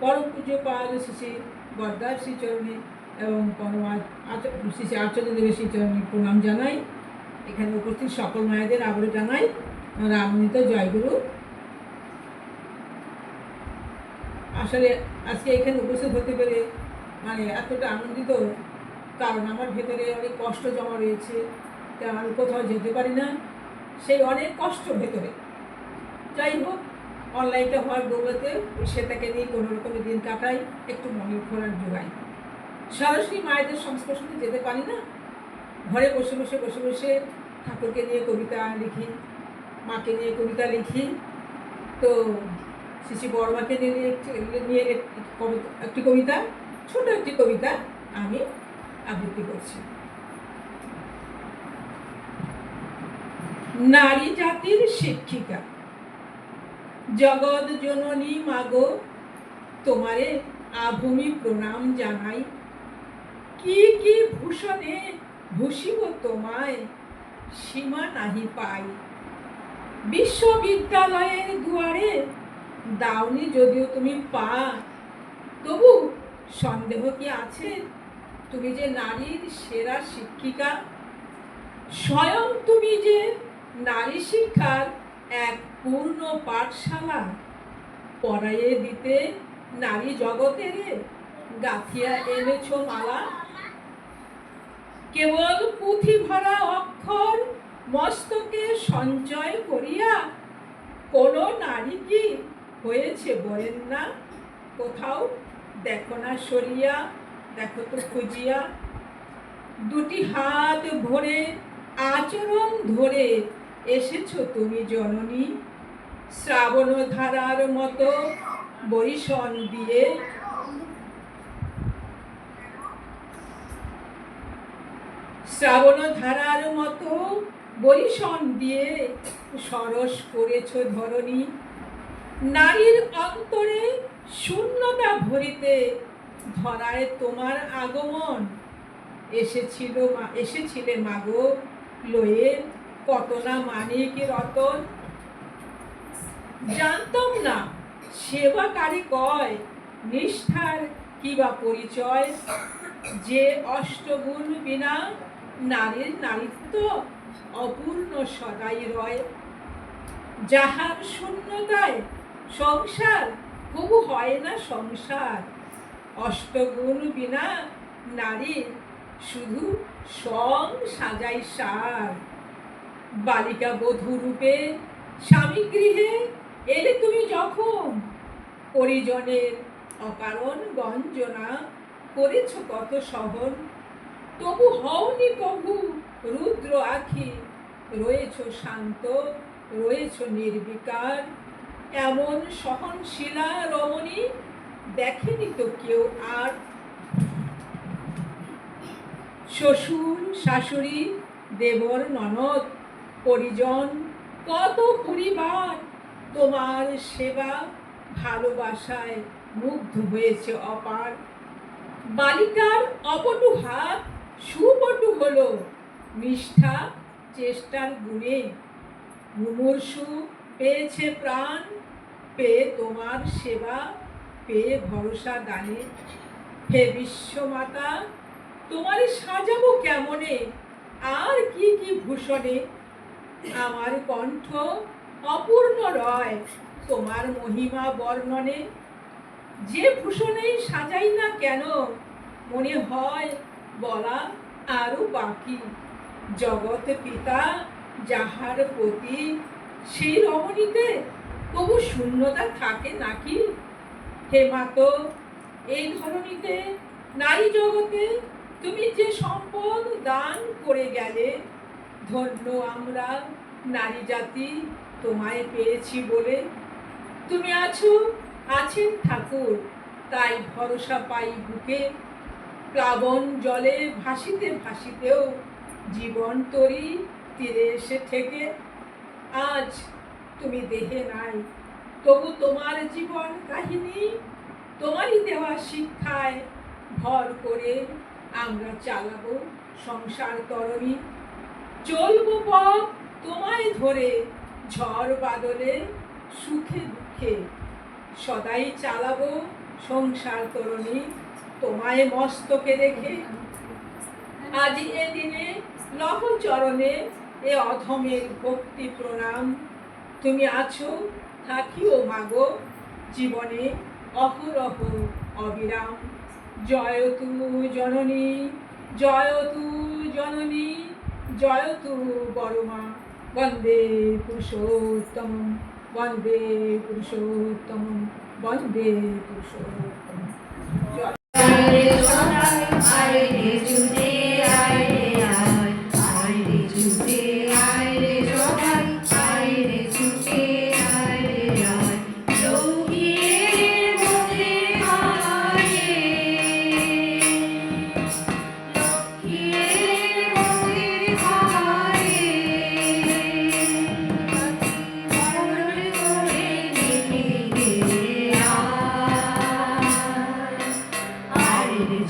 পরম পূজ্য পাল শ্রী শ্রী বরদার শ্রীচরণে এবং শ্রী শ্রী আচার্যদেবের শ্রীচরণে প্রণাম জানাই। এখানে উপস্থিত সকল মায়েদের আবারও জানাই রামনিত জয়গুরু। আসলে আজকে এখানে উপস্থিত হতে পেরে এতটা আনন্দিত, কারণ আমার ভেতরে অনেক কষ্ট জমা রয়েছে, তাই আমি কোথাও যেতে পারি না, সেই অনেক কষ্ট ভেতরে। যাই হোক, অনলাইনটা হওয়ার দৌড়াতে সেটাকে নিয়ে কোনো রকমের দিন কাটাই, একটু মনের খোরাক জোগাই। সরাসরি মায়েদের সংস্পর্শে যেতে পারি না, ঘরে বসে বসে ঠাকুরকে নিয়ে কবিতা লিখি, মাকে নিয়ে কবিতা লিখি। তো শ্রী শ্রী বড়মাকে নিয়ে একটি কবিতা, ছোট একটি কবিতা আমি আবৃত্তি করছি। নারী জাতির শিক্ষিকা, জগৎ জননী মাগো, তোমারে আভূমি প্রণাম জানাই। কি কি ভূষণে ভূষিব তোমায়, সীমা নাহি পাই। বিশ্ববিদ্যালয়ের দুয়ারে দাওনি যদিও তুমি পা, তবু সন্দেহ কি আছে, তুমি যে নারীর সেরা শিক্ষিকা। স্বয়ং তুমি যে নারী শিক্ষার এক পূর্ণ পাঠশালা পড়াইয়ে দিতে নারী জগতের গাঁথিয়া এনেছ মালা। কেবল পুঁথি ভরা অক্ষর মস্তকে সঞ্চয় করিয়া কোন নারী কি হয়েছে বলেন না? কোথাও দেখো না সরিয়া, দেখো তো খুঁজিয়া। দুটি হাত ভরে আচরণ ধরে এসেছো তুমি জননী, শ্রাবণ ধারার মতো বরিশন দিয়ে। শ্রাবণ ধারার মতো বরিশন দিয়ে সরস করেছো ধরণী। নারীর অন্তরে শূন্যতা ভরিতে ধরায় তোমার আগমন। এসেছিলে মাগো লয়ে কত না মানিক রতন। জানতাম না সেবাকারী কয় নিষ্ঠার কিবা পরিচয়, যে অষ্টগুণ বিনা নারীর নারীত্ব অপূর্ণ সদাই রয়। যাহার শূন্যতায় সংসার কবু হয় না সংসার, অষ্টগুণ বিনা নারী শুধু সং সাজাই সার। বালিকা বধূ রূপে স্বামী গৃহে এলে তুমি যখন, পরিজনের অকারণ গঞ্জনা করেছ কত সহন। তবু হওনি কবু রুদ্র আখি, রয়েছ শান্ত, রয়েছ নির্বিকার। এমন সহনশীলা রমণী দেখেনি তো কেউ আর। শ্বশুর শাশুড়ি দেবর ননদ পরিজন কত পরিবার তোমার সেবা ভালোবাসায় মুগ্ধ হয়েছে অপার। বালিকার অপটু হাত সুপটু হলো নিষ্ঠা চেষ্টার গুণে। মুমূর্ষু পেয়েছে প্রাণ, পেয়ে তোমার সেবা, পেয়ে ভরসা দানে। হে বিশ্বমাতা তোমার সাজাবো কেমনে, আর কি কি ভূষণে। আমার কণ্ঠ অপূর্ণ রয় তোমার মহিমা বর্ণনে। যে ভূষণেই সাজাই না কেন মনে হয় বলা আরো বাকি। জগৎ পিতা যাহার প্রতি সেই রমণীতে তবু শূন্যতা থাকে নাকি? হে মাতো এই ধরনীতে নারী জগতে তুমি যে সম্পদ দান করে গেলে, ধন্য আমরা নারী জাতি তোমায় পেয়েছি বলে। তুমি আছেন ঠাকুর তাই ভরসা পাই বুকে। প্লাবন জলে ভাসিতে ভাসিতেও জীবন তরি তীরে এসে থেকে। আজ তুমি দেহে নাই তবু তোমার জীবন কাহিনী, তোমারই দেওয়া শিক্ষায় ভর করে আমরা চালাবো সংসার তরণী। চলবো পথ তোমায় ধরে ঝড় বাদলে সুখে দুঃখে, সদাই চালাবো সংসার তরণী তোমায় মস্তকে রেখে। আজ এ দিনে লহ চরণে এ অধমের ভক্তি প্রণাম। তুমি আছো থাকিও মাগো জীবনে অহরহ অবিরাম। জয়তু জননী, জয়তু জননী, জয়তু বড়মা। বন্দে পুরুষোত্তম, বন্দে পুরুষোত্তম, বন্দে পুরুষোত্তম।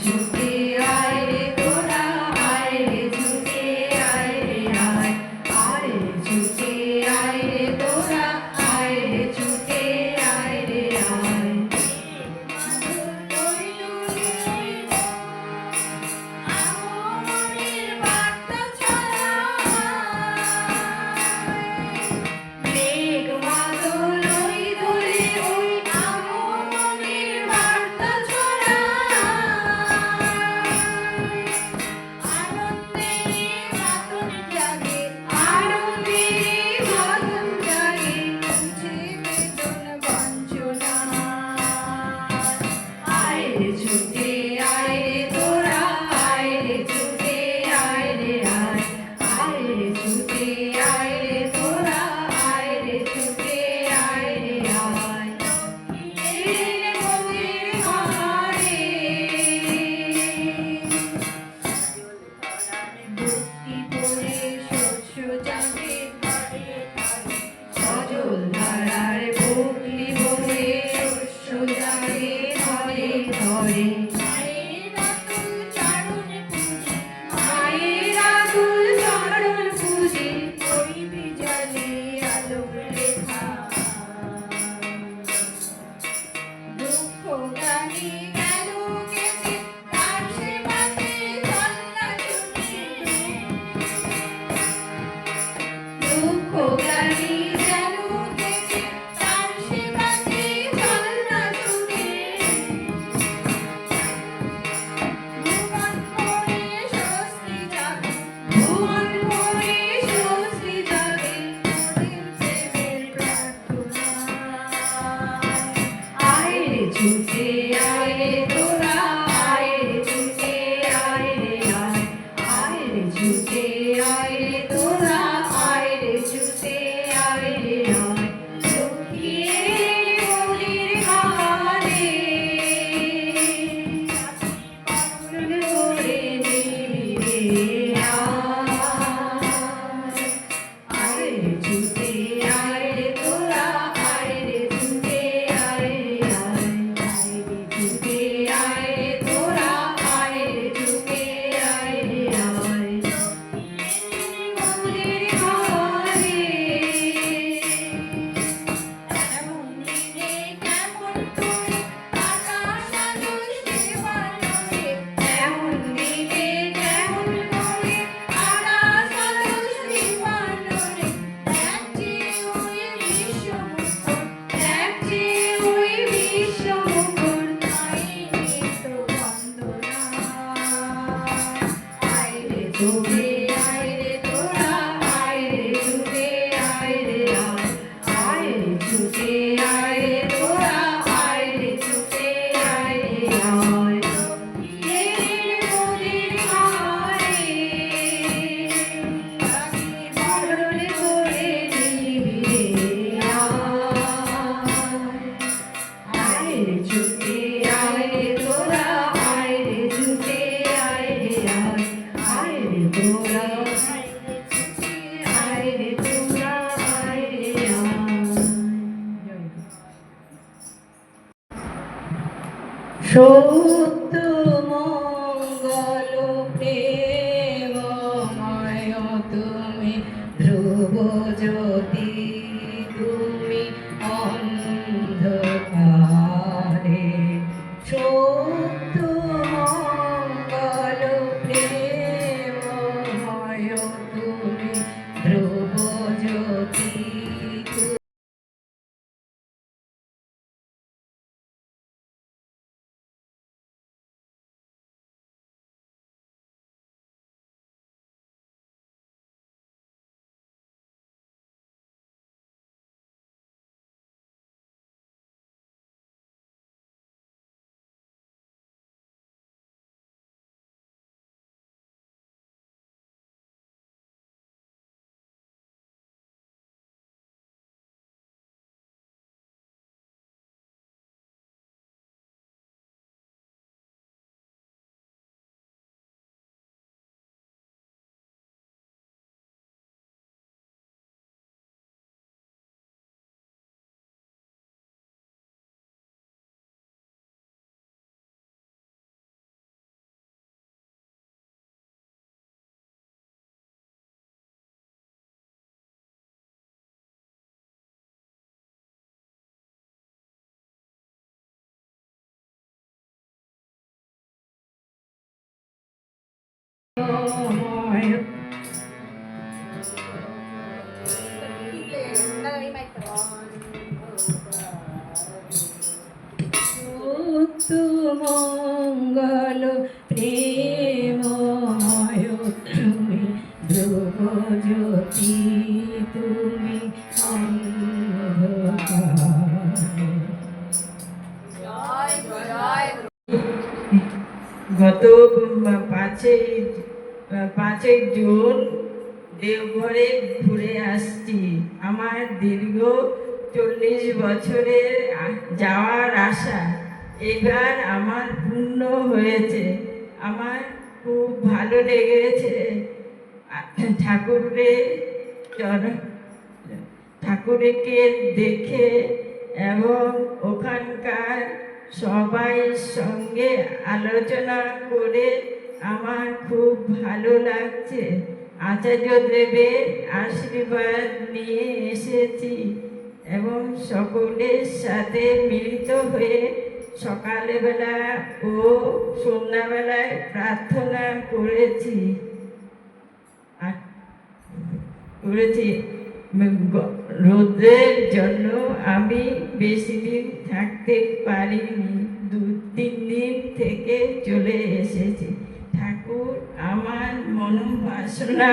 ঝুঁকে আয় রে তোরা দুঃখ গানি গেল গেছে তার সেবাতে চলনা ছুটে দুঃখ গানি গেল গেছে তার সেবাতে চলনা ছুটে ভুবন ভরে স্বস্তি জাগে ভুবন ভরে স্বস্তি জাগে মোদের প্রেমের প্রার্থনা আয় রে ছুটে আয় রে তোরা আয় রে ছুটে আয় রে আয় আয় রে ছুটে আয় রে তোরা আয় রে ছুটে আয় রে আয় লক্ষ্মীর মন্দির ঘরে পালন করে নিবি রে আয় রে ছুটে আয় রে তোরা আয় রে ছুটে আয় রে আয় আয় রে ছুটে আয় রে তোরা আয় রে ছুটে আয় রে আয় মন্দির ঘরে এমন দিনে কেমন করে আকাশ আলো সেবালয়ে এমন দিনে কেমন করে আকাশ আলো সেবালয়ে দেখছি ওই বিশ্বমুখর দেখছি ওই বিশ্বমুখর তাই নিত্য বন্দনা আয় রে তোরে আয় রে তোরা আয় রে ছুটে আয় রে আয় আয় রে ছুটে আয় রে তোরা আয় রে ছুটে আয় রে আয় লক্ষ্মীর মন্দির ঘরে রাখি বরণ করে নিবি রে আয় রে ছুটে আয় রে তোরা আয় রে ছুটে আয় রে আয় আয় রে তোরা আয় রে ছুটে আয় রে তোরা আয় রে সত্য মঙ্গল প্রেমময় তুমি ধ্রুব জ্যোতি তুমি অন্ধকারে সত্য মঙ্গল প্রেমময় তুমি ধ্রুব জ্যোতি সত্য মঙ্গল প্রেমময় তুমি ধ্রুব জ্যোতি তুমি অন্ধকারে গত 5ই জুন দেওঘরে ঘুরে আসছি। আমার দীর্ঘ 40 বছরের যাওয়ার আশা এবার আমার পূর্ণ হয়েছে। আমার খুব ভালো লেগেছে ঠাকুরকে দেখে এবং ওখানকার সবাই সঙ্গে আলোচনা করে আমার খুব ভালো লাগছে। আচার্যদেবের আশীর্বাদ নিয়ে এসেছি এবং সকলের সাথে মিলিত হয়ে সকালবেলা ও সন্ধ্যাবেলায় প্রার্থনা করেছি। রোদের জন্য আমি বেশি দিন থাকতে পারিনি, 2-3 দিন থেকে চলে এসেছি। ঠাকুর আমার মনোবাসনা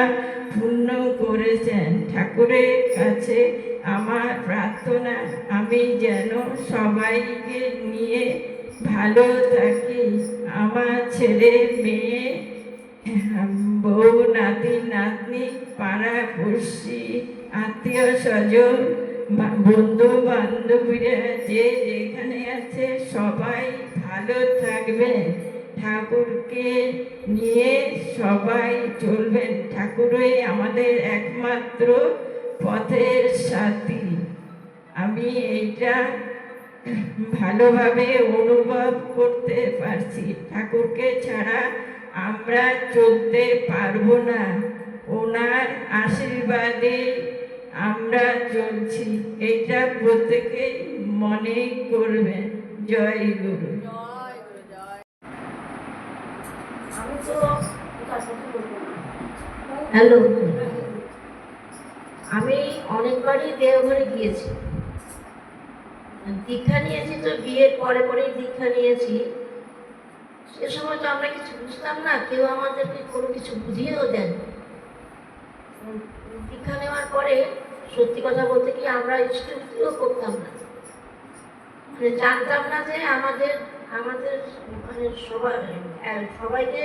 পূর্ণ করেছেন। ঠাকুরের কাছে আমার প্রার্থনা আমি যেন সবাইকে নিয়ে ভালো থাকি। আমার ছেলে মেয়ে, বউ, নাতি নাতনি, পাড়া পড়শি, আত্মীয় স্বজন, বন্ধু বান্ধবীরা যে যেখানে আছে সবাই ভালো থাকবেন। ঠাকুরকে নিয়ে সবাই চলবেন। ঠাকুরই আমাদের একমাত্র পথের সাথী। আমি এইটা ভালোভাবে অনুভব করতে পারছি। ঠাকুরকে ছাড়া আমরা চলতে পারবো না। ওনার আশীর্বাদে আমরা চলছি, এটা প্রত্যেকেই মনে করবেন। জয় গুরু। হ্যালো, আমি অনেকবারই দেওঘরে গিয়েছি, দীক্ষা নিয়েছি। তো বিয়ের পরে পরেই দীক্ষা নিয়েছি। সে সময় তো আমরা কিছু বুঝতাম না, কেউ আমাদেরকে কোনো কিছু বুঝিয়েও দেন। দীক্ষা নেওয়ার পরে সত্যি কথা বলতে কি আমরা ইষ্টভূতিও করতাম না, মানে জানতাম না যে আমাদের আমাদের মানে সবাইকে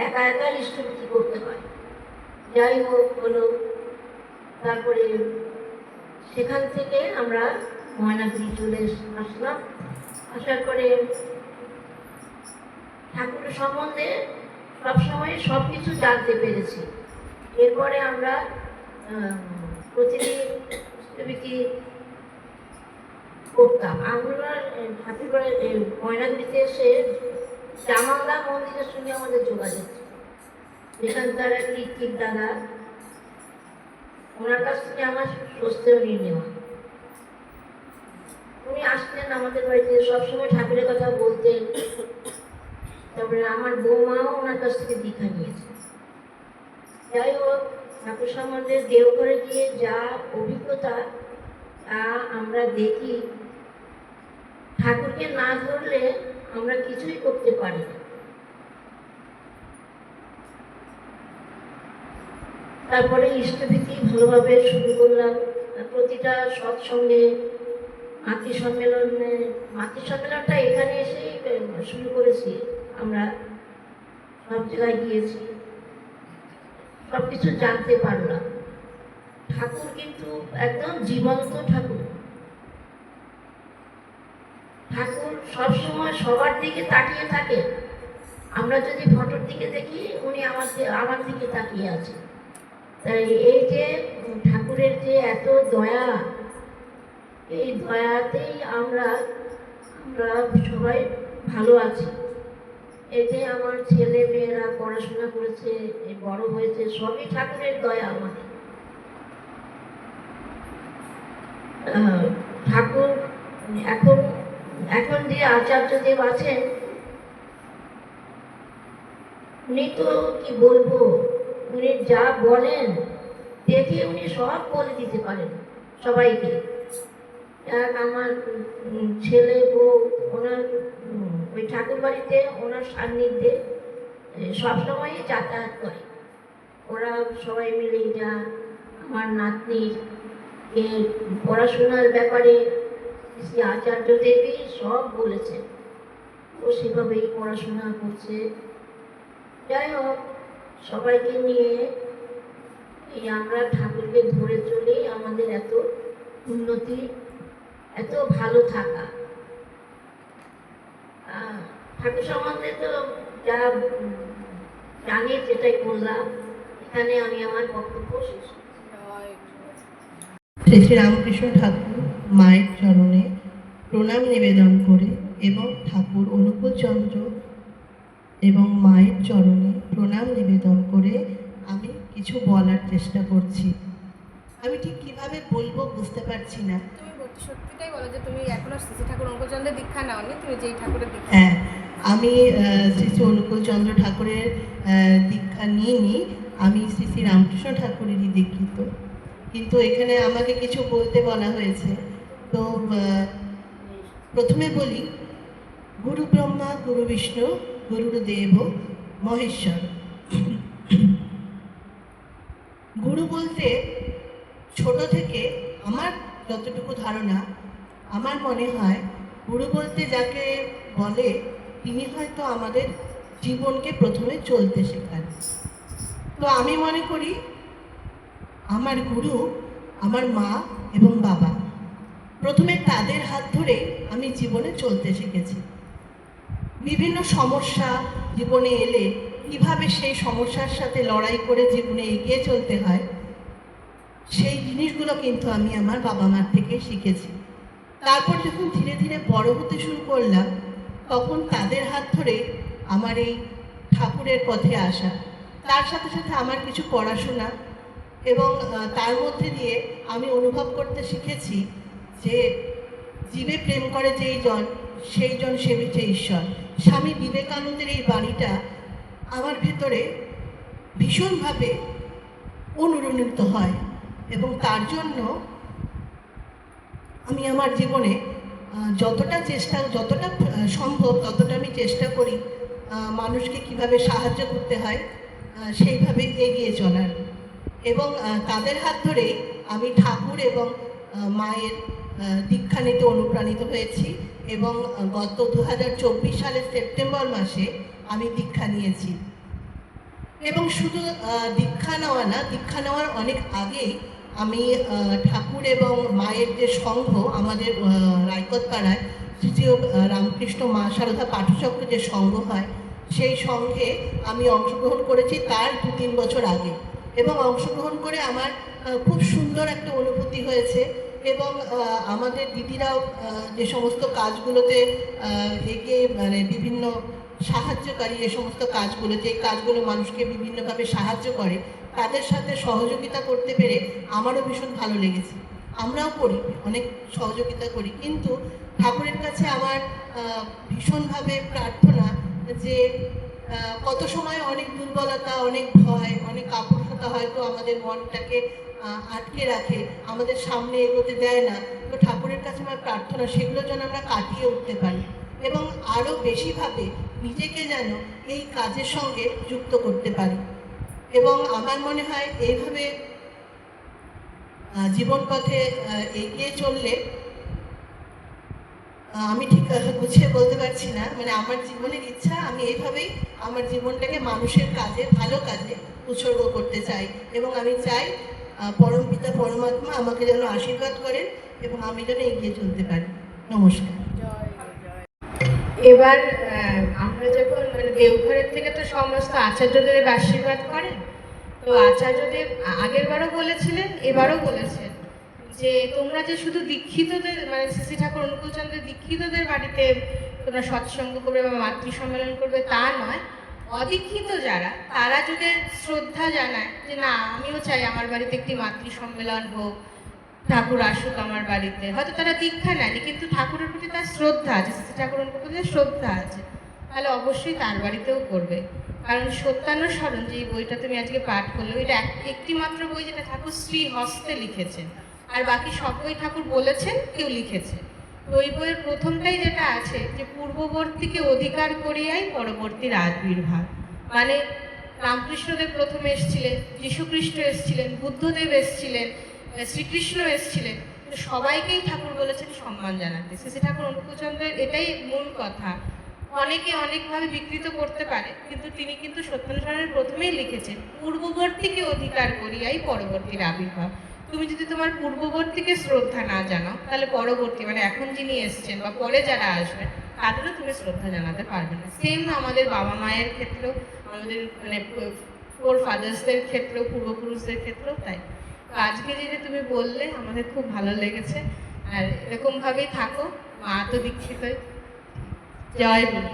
একা একা ইষ্টভূতি করতে হয়। যাই হোক হলো, তারপরে সেখান থেকে আমরা ময়নাগুড়ি চলে আসলাম। আসার পরে ঠাকুরের সম্বন্ধে সবসময় সব কিছু জানতে পেরেছি। এরপরে আমরা প্রতিদিন ইষ্টভূতি করতাম। আমরা ঠাকুরের ময়নাগুড়িতে এসে জামালদা মন্দিরের সঙ্গে আমাদের যোগাযোগ ছিল। এখানকার কীর্তিক দাদা, ওনার কাছ থেকে আমার স্বস্তিও নেওয়া। উনি আসতেন আমাদের বাড়িতে, সবসময় ঠাকুরের কথা বলতেন। তারপরে আমার বৌমাও ওনার কাছ থেকে দীক্ষা নিয়েছে। যাই হোক, ঠাকুর সম্বন্ধে দেওঘরে গিয়ে যা অভিজ্ঞতা তা আমরা দেখি। ঠাকুরকে না ধরলে আমরা কিছুই করতে পারি না। তারপরে ইষ্টভীতি ভালোভাবে শুরু করলাম। প্রতিটা সৎসঙ্গে, মাতৃসম্মেলনটা এখানে এসেই শুরু করেছি। আমরা সব জায়গায় গিয়েছি, সব কিছু জানতে পারলাম। ঠাকুর কিন্তু একদম জীবন্ত ঠাকুর। ঠাকুর সবসময় সবার দিকে তাকিয়ে থাকে। আমরা যদি ফটোর দিকে দেখি, উনি আমার দিকে তাকিয়ে আছে। তাই এই যে ঠাকুরের যে এত দয়া, এই দয়াতেই আমরা সবাই ভালো আছি। এতে আমার ছেলে মেয়েরা পড়াশোনা করেছে, বড় হয়েছে, সবই ঠাকুরের দয়া আমাদের। ঠাকুর এখন যে আচার্যদেব আছেন, উনি তো কি বলবো, উনি যা বলেন দেখে উনি সব বলে দিতে পারেন সবাইকে। আমার ছেলে বউ ওনার ওই ঠাকুর বাড়িতে ওনার সান্নিধ্যে সবসময়ই যাতায়াত করে। ওরা সবাই মিলে যা আমার নাতনির পড়াশোনার ব্যাপারে শ্রী আচার্য দেবী সব বলেছেন, ও সেভাবেই পড়াশোনা করছে। যাই হোক, সবাইকে নিয়ে এই আমরা ঠাকুরকে ধরে চলেই আমাদের এত উন্নতি, এত ভালো থাকা। ঠাকুর সম্বন্ধে তো যা জানি সেটাই বললাম। এখানে আমি আমার বক্তব্য শেষ। শ্রী শ্রী রামকৃষ্ণ ঠাকুর মায়ের চরণে প্রণাম নিবেদন করে এবং ঠাকুর অনুকূল চন্দ্র এবং মায়ের চরণে প্রণাম নিবেদন করে আমি কিছু বলার চেষ্টা করছি। আমি ঠিক কিভাবে বলবো বুঝতে পারছি না। তুমি সত্যিটাই বলো যে তুমি এখনো শ্রী শ্রী ঠাকুর অনুকূলচন্দ্রের দীক্ষা নাওনি, তুমি যেই ঠাকুরের দীক্ষা হ্যাঁ, আমি শ্রী শ্রী অনুকূলচন্দ্র ঠাকুরের দীক্ষা নিইনি, আমি শ্রী শ্রী রামকৃষ্ণ ঠাকুরেরই দীক্ষিত। কিন্তু এখানে আমাকে কিছু বলতে বলা হয়েছে। তো প্রথমে বলি, গুরু ব্রহ্মা গুরু বিষ্ণু গুরুদেব মহেশ্বর। গুরু বলতে ছোট থেকে আমার যতটুকু ধারণা, আমার মনে হয় গুরু বলতে যাকে বলে তিনি হয়তো আমাদের জীবনকে প্রথমে চলতে শেখান। তো আমি মনে করি আমার গুরু আমার মা এবং বাবা। প্রথমে তাদের হাত ধরে আমি জীবনে চলতে শিখেছি। বিভিন্ন সমস্যা জীবনে এলে কিভাবে সেই সমস্যার সাথে লড়াই করে জীবনে এগিয়ে চলতে হয়, সেই জিনিসগুলো কিন্তু আমি আমার বাবা মার থেকে শিখেছি। তারপর যখন ধীরে ধীরে বড় হতে শুরু করলাম, তখন তাদের হাত ধরে আমার এই ঠাকুরের পথে আসা, তার সাথে সাথে আমার কিছু পড়াশোনা, এবং তার মধ্যে দিয়ে আমি অনুভব করতে শিখেছি যে জীবে প্রেম করে যেই জন সেই জন সেবিছে ঈশ্বর। স্বামী বিবেকানন্দের এই বাণীটা আমার ভেতরে ভীষণভাবে অনুরণিত হয়, এবং তার জন্য আমি আমার জীবনে যতটা সম্ভব ততটা আমি চেষ্টা করি মানুষকে কিভাবে সাহায্য করতে হয় সেইভাবে এগিয়ে চলার। এবং তাদের হাত ধরে আমি ঠাকুর এবং মায়ের দীক্ষা নিতে অনুপ্রাণিত হয়েছি, এবং গত 2024 সালের সেপ্টেম্বর মাসে আমি দীক্ষা নিয়েছি। এবং শুধু দীক্ষা নেওয়া না, দীক্ষা নেওয়ার অনেক আগেই আমি ঠাকুর এবং মায়ের যে সংঘ আমাদের রায়কোটপাড়ায় তৃতীয় রামকৃষ্ণ মা শারদা পাঠচক্র যে সংঘ হয়, সেই সংঘে আমি অংশগ্রহণ করেছি তার 2-3 বছর আগে। এবং অংশগ্রহণ করে আমার খুব সুন্দর একটা অনুভূতি হয়েছে। এবং আমাদের দিদিরাও যে সমস্ত কাজগুলোতে এগিয়ে মানে বিভিন্ন সাহায্যকারী, যে সমস্ত কাজগুলো, যে কাজগুলো মানুষকে বিভিন্নভাবে সাহায্য করে, তাদের সাথে সহযোগিতা করতে পেরে আমারও ভীষণ ভালো লেগেছে। আমরাও করি, অনেক সহযোগিতা করি, কিন্তু ঠাকুরের কাছে আমার ভীষণভাবে প্রার্থনা যে কত সময় অনেক দুর্বলতা, অনেক ভয়, অনেক কাপুরুষতা হয়তো আমাদের মনটাকে আটকে রাখে, আমাদের সামনে এগোতে দেয় না। তো ঠাকুরের কাছে আমার প্রার্থনা সেগুলো যেন আমরা কাটিয়ে উঠতে পারি, এবং আরও বেশিভাবে নিজেকে যেন এই কাজের সঙ্গে যুক্ত করতে পারি। এবং আমার মনে হয় এইভাবে জীবন পথে এগিয়ে চললে, আমি ঠিক গুছিয়ে বলতে পারছি না, মানে আমার জীবনের ইচ্ছা আমি এইভাবেই আমার জীবনটাকে মানুষের কাজে, ভালো কাজে উৎসর্গ করতে চাই। এবং আমি চাই পরমপিতা পরমাত্মা আমাকে যেন আশীর্বাদ করেন এবং আমি যেন এগিয়ে চলতে পারি। নমস্কার। এবার আমরা যখন মানে দেওঘরের থেকে তো সমস্ত আচার্যদের আশীর্বাদ করেন, তো আচার্যদেব আগের বারও বলেছিলেন, এবারও বলেছেন যে তোমরা যে শুধু দীক্ষিতদের মানে শ্রী শ্রী ঠাকুর অনুকূলচন্দ্রের দীক্ষিতদের বাড়িতে তোমরা সৎসঙ্গ করবে বা মাতৃ সম্মেলন করবে তা নয়, অদীক্ষিত যারা তারা যদি শ্রদ্ধা জানায় যে না আমিও চাই আমার বাড়িতে একটি মাতৃ সম্মেলন হোক, ঠাকুর আসুক আমার বাড়িতে, হয়তো তারা দীক্ষা নেয়নি কিন্তু ঠাকুরের প্রতি তার শ্রদ্ধা আছে, শ্রী ঠাকুরের প্রতি শ্রদ্ধা আছে, তাহলে অবশ্যই তার বাড়িতেও করবে। কারণ সত্যানুসরণ যে বইটা তুমি আজকে পাঠ করলে, ওইটা একটি মাত্র বই যেটা ঠাকুর শ্রী হস্তে লিখেছেন, আর বাকি সব বই ঠাকুর বলেছেন কেউ লিখেছে। তো ওই বইয়ের প্রথমটাই যেটা আছে যে পূর্ববর্তীকে অধিকার করিয়াই পরবর্তীর আবির্ভাব, মানে রামকৃষ্ণদেব প্রথমে এসেছিলেন, যীশুখ্রিস্ট এসেছিলেন, বুদ্ধদেব এসেছিলেন, শ্রীকৃষ্ণ এসেছিলেন, তো সবাইকেই ঠাকুর বলেছেন সম্মান জানাতে। শ্রী ঠাকুর অনুকূলচন্দ্রের এটাই মূল কথা। অনেকে অনেকভাবে বিকৃত করতে পারে, কিন্তু তিনি কিন্তু সত্যানুসরণের প্রথমেই লিখেছেন পূর্ববর্তীকে অধিকার করিয়াই পরবর্তীর আবির্ভাব। তুমি যদি তোমার পূর্ববর্তীকে শ্রদ্ধা না জানাও, তাহলে পরবর্তী মানে এখন যিনি এসছেন বা পরে যারা আসবেন তাদেরও তুমি শ্রদ্ধা জানাতে পারবে না। সেম আমাদের বাবা মায়ের ক্ষেত্রেও, আমাদের মানে ফোর ফাদার্সদের ক্ষেত্রেও, পূর্বপুরুষদের ক্ষেত্রেও তাই। তো আজকে যেটা তুমি বললে আমাদের খুব ভালো লেগেছে, আর এরকমভাবেই থাকো, মা তো দীক্ষিতই। জয় গুরু।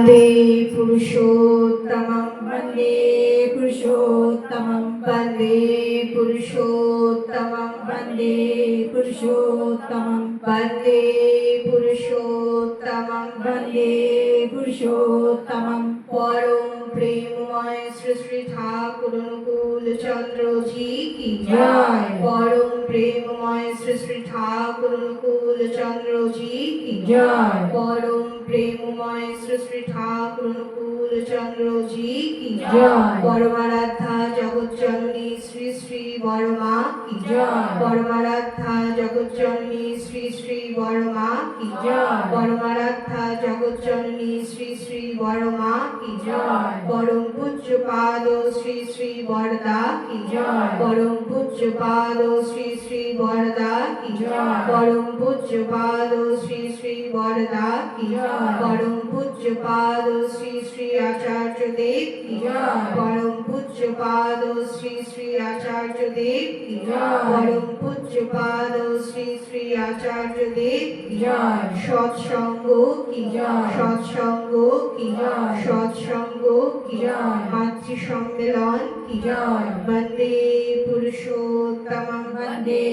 वन्दे पुरुषोत्तमं वन्दे पुरुषोत्तमं वन्दे पुरुषोत्तमं वन्दे पुरुषोत्तमं वन्दे पुरुषोत्तमं वन्दे पुरुषोत्तमं परम प्रेममय श्री श्री ठाकुर अनुकूल चंद्र जी की जय। परम प्रेममय श्री श्री ठाकुर अनुकूल चंद्र जी की जय। परम प्रेममय श्री श्री ठाकुर अनुकूल चंद्र जी की जय। परमाराध्या जगत जननी श्री श्री बरमा की जय। परमाराध्या जगत जननी श्री श्री बरमा की जय। परमाराध्या जगत जननी श्री श्री बरमा की जय। परम पूज्य पाद श्री श्री वरदा की जय। परम पूज्य पाद श्री श्री वरदा की जय। परम पूज्य पाद श्री श्री वरदा की जय। परम पूज्य पाद श्री श्री आचार्य देव की जय। परम पूज्य पाद श्री श्री आचार्य देव की जय। परम पूज्य पाद श्री श्री आचार्य देव की जय। सत्संग की जय। सत्संग की जय। सत्संग की जय। मातृ सम्मेलन की जय। वंदे पुरुषोत्तमं वंदे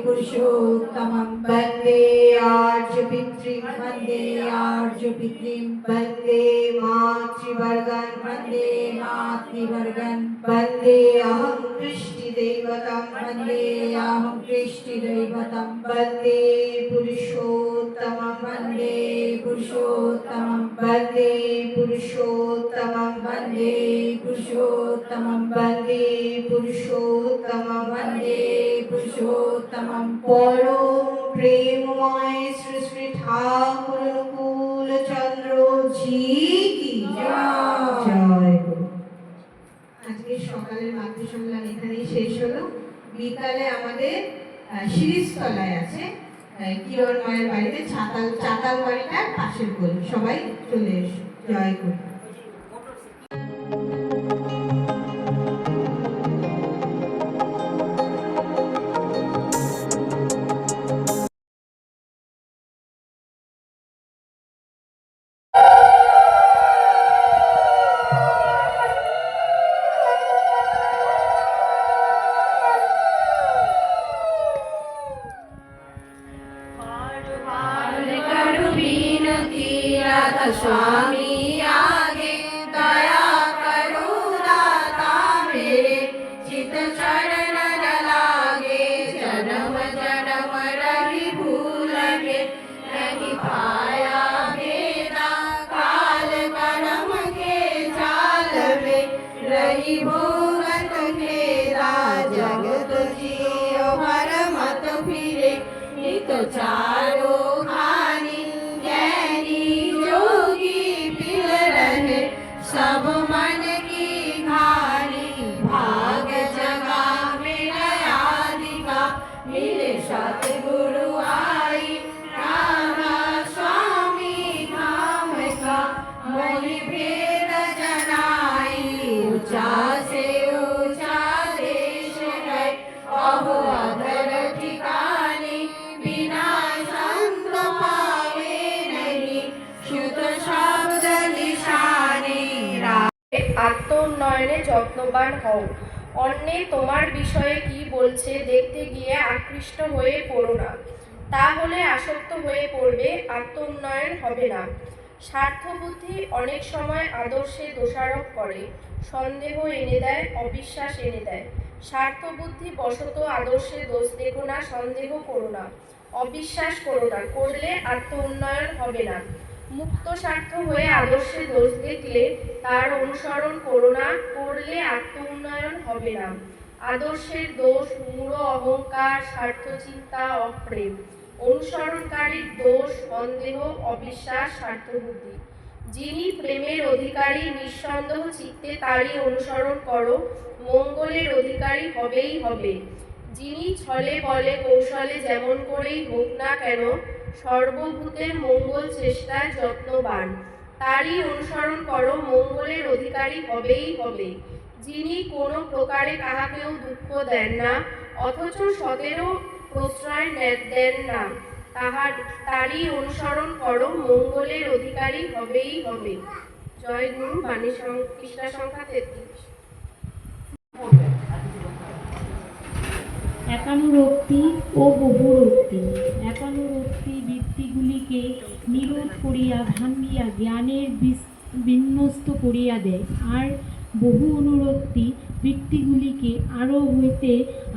पुरुषोत्तमं वंदे आर्य पितृं वंदे आर्य पितृं वंदे मातृवर्गं वंदे मातृवर्गं वंदे अहं कृष्टिदेवतं वंदे अहं कृष्टिदेवतं वंदे पुरुषोत्तमं वंदे पुरुषोत्तमं वंदे पुरुषोत्तमं वंदे पुरुषोत्तमं वंदे पुरुषोत्तमं वंदे पुरुषोत्तमं परम प्रेममय श्री श्री ठाकुर अनुकूल चंद्र जी की जय। আজকে সকালের মাতৃ সম্মেলন এখানেই শেষ হলো। বিকালে আমাদের শিরিষতলায় আছে কিরণ মায়ের বাড়িতে, চাতাল বাড়িটার পাশের গলি। সবাই চলে এসো। জয় গুরু। स्वामी आगे दया करो दाता मेरे चित चरण न लागे जन्म जन्म रही भूल के नहीं पाया बेदा काल कर्म के जाल में रही भोगत खेदा जगत जियो भर मत फिरे नित चारो खानी ज्ञानी जोगी पिल रहे सब मन की घानी भाग जगा मेरा आदिका मिले सतगुरु आई राधा स्वामी धाम का मोहि भेद जनाई ऊंचा से ऊंचा देश है अहो अधर ठिकाने बिना संत पावे नहीं शुद्ध शब्द निशाने আত্মোন্নয়নে যত্নবান হও। অন্যে তোমার বিষয়ে কি বলছে দেখতে গিয়ে আকৃষ্ট হয়ে পড়ো না, তাহলে আসক্ত হয়ে পড়বে, আত্মোন্নয়ন হবে না। স্বার্থবুদ্ধি অনেক সময় আদর্শে দোষারোপ করে, সন্দেহ এনে দেয়, অবিশ্বাস এনে দেয়। স্বার্থবুদ্ধি বশত আদর্শে দোষ দেখো না, সন্দেহ করো না, অবিশ্বাস করো না, করলে আত্ম উন্নয়ন হবে না। মুক্ত স্বার্থ হয়ে আদর্শে দোষ দেখলে তার অনুসরণ করো না, করলে আত্ম উন্নয়ন হবে না। আদর্শের দোষ মূঢ় অহংকার, স্বার্থচিন্তা, অপ্রেম। অনুসরণকারীর দোষ সন্দেহ, অবিশ্বাস, স্বার্থবুদ্ধি। যিনি প্রেমের অধিকারী নিঃসন্দেহ চিত্তে তারই অনুসরণ করো, মঙ্গলের অধিকারী হবেই হবে। যিনি ছলে বলে কৌশলে যেমন করেই হোক না কেন সর্বভূতের মঙ্গল চেষ্টায় যত্নবান, তারই অনুসরণ করো, মঙ্গলের অধিকারী হবেই হবে। যিনি কোনো প্রকারে কাহাকেও দুঃখ দেন না অথচ সতেরও প্রশ্রয় দেন না, তারই অনুসরণ করো, মঙ্গলের অধিকারী হবেই হবে। জয় গুরু বাণী পৃষ্ঠা সংখ্যা 33। একানুরক্তি ও বহুরক্তি। একানুরক্তি বৃত্তিগুলিকে নিরোধ করিয়া ভাঙ্গিয়া জ্ঞানের বিন্যস্ত করিয়া দেয়, আর বহু অনুরক্তি বৃত্তিগুলিকে আরো হইতে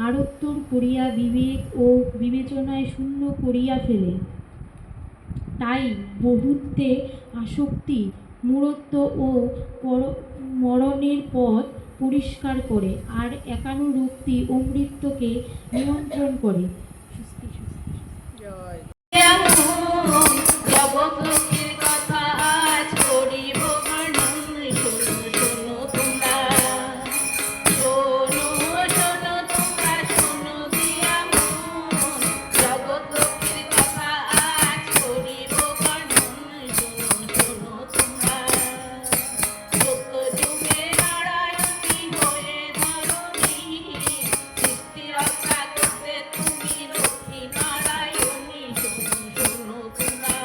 আরোত্তর করিয়া বিবেক ও বিবেচনায় শূন্য করিয়া ফেলে। তাই বহুত্বে আসক্তি মূঢ়ত্ব ও মরণের পথ পরিষ্কার করে, আর একানুরক্তি অমৃতকে নিয়ন্ত্রণ করে। জগৎ লোকের কথা আজ করিব বর্ণন, শোনো শোনো তোমরা, শোনো শোনো তোমরা, শোনো দিয়া মন। জগৎ লোকের কথা আজ করিব বর্ণন, শোনো শোনো তোমরা। সত্য যুগে নারায়ণী হয়ে ধরণী, সৃষ্টি রক্ষা করতে তুমি লক্ষ্মী নারায়ণী, শোনো শোনো তোমরা।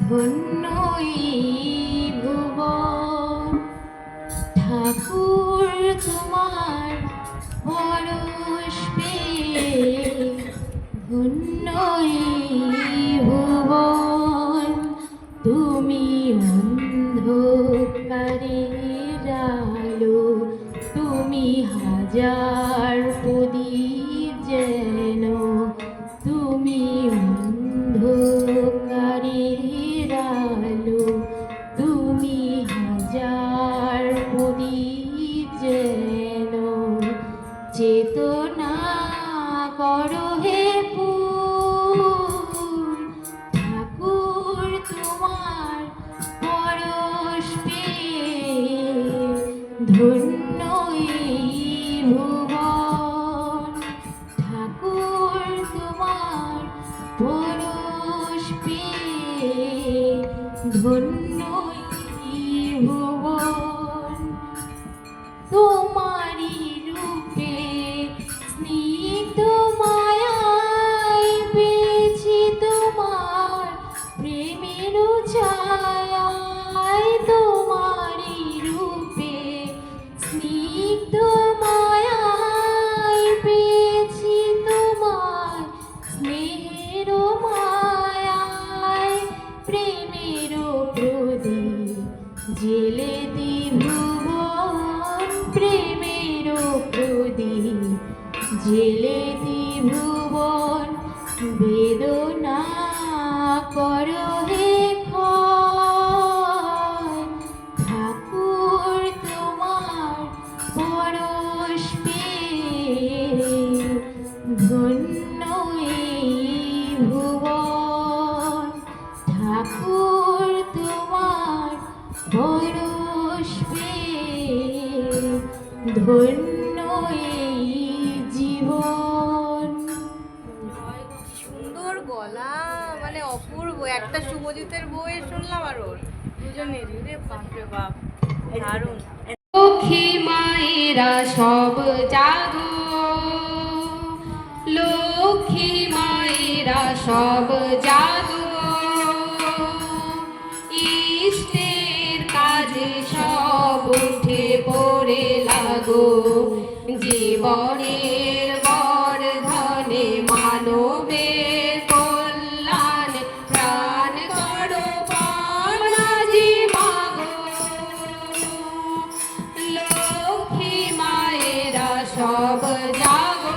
ধন্য এই ভুবন, ঠাকুর তোমার পরশ পেয়ে ধন্য এই ভুবন, তুমি অন্ধকারের আলো, তুমি হাজার প্রদীপ যেন, তুমি অন্ধকারের আলো, তুমি হাজার প্রদীপ যেন, চেতনা করো হে ফুল, ঠাকুর তোমার পরশ পেয়ে ধন্য এই ভুবন, ঠাকুর তোমার পরশ পেয়ে ধন্য এই ভুবন, তোমারি রূপে স্নিগ্ধ মায়ায় পেয়েছি তোমার প্রেমের ছায়ায়, তোমারি রূপে স্নিগ্ধ মায়ায় পেয়েছি তোমার স্নেহের মায়ায়, প্রেমের প্রদীপ জেলে ভুবন, প্রেমের প্রদীপ জেলে ভুবন, বেদনা করো হে ক্ষয়, ঠাকুর তোমার পরশ পেয়ে ধন্য এই ভুবন, ঠাকুর তোমার পরশ পেয়ে ধন্য এই জীবন। সুন্দর গলা, মানে অপূর্ব। একটা শুভজিতের বইয়ে শুনলাম আর ওর দুজনেরই, রে বাপরে বাপ, দারুণ। লক্ষ্মী মায়েরা সব জাগো, লক্ষ্মী মায়েরা সব জাগো, ইষ্টের কাজে সব উঠে পড়ে লাগো, জীবনের বর্ধনে মানবের কল্যাণে প্রাণ করো পানাজি মাগো, লক্ষ্মী মায়েরা সব জাগো,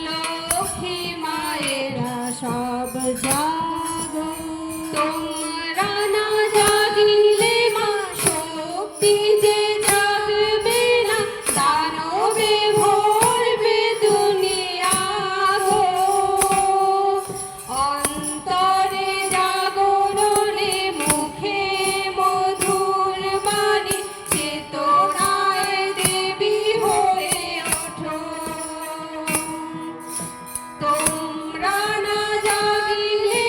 লক্ষ্মী মায়েরা সব জাগো, তোমরা না জাগিলে মা শক্তি যে জাগবে না, দানবে ভরবে দুনিয়া গো, অন্তরে জাগরণে মুখে মধুর বাণী, চেতনায় দেবী হয়ে ওঠো, তোমরা না জাগিলে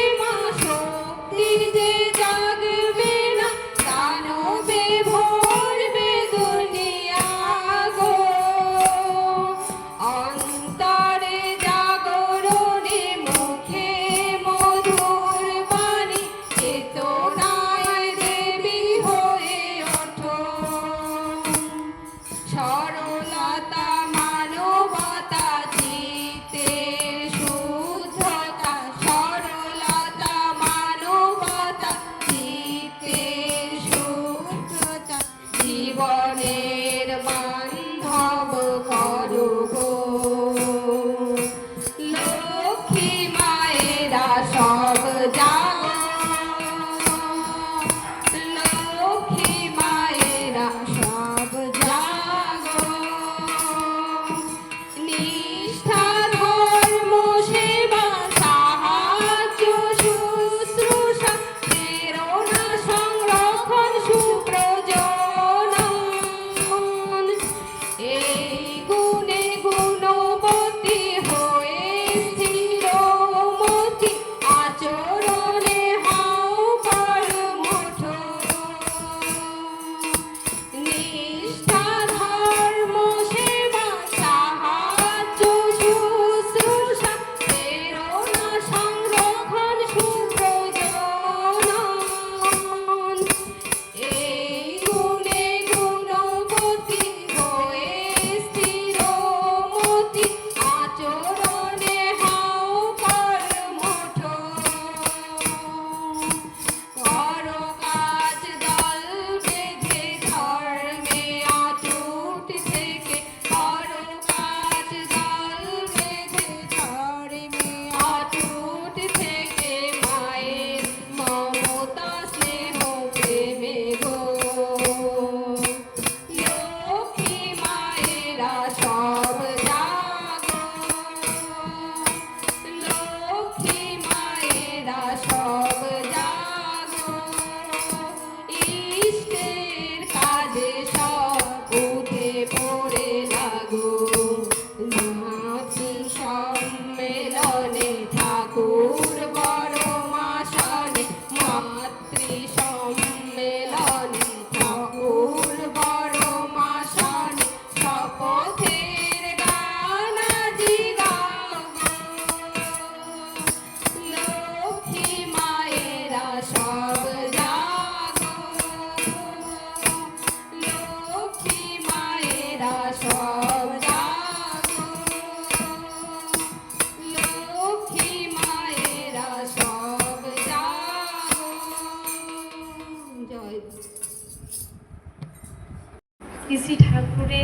করে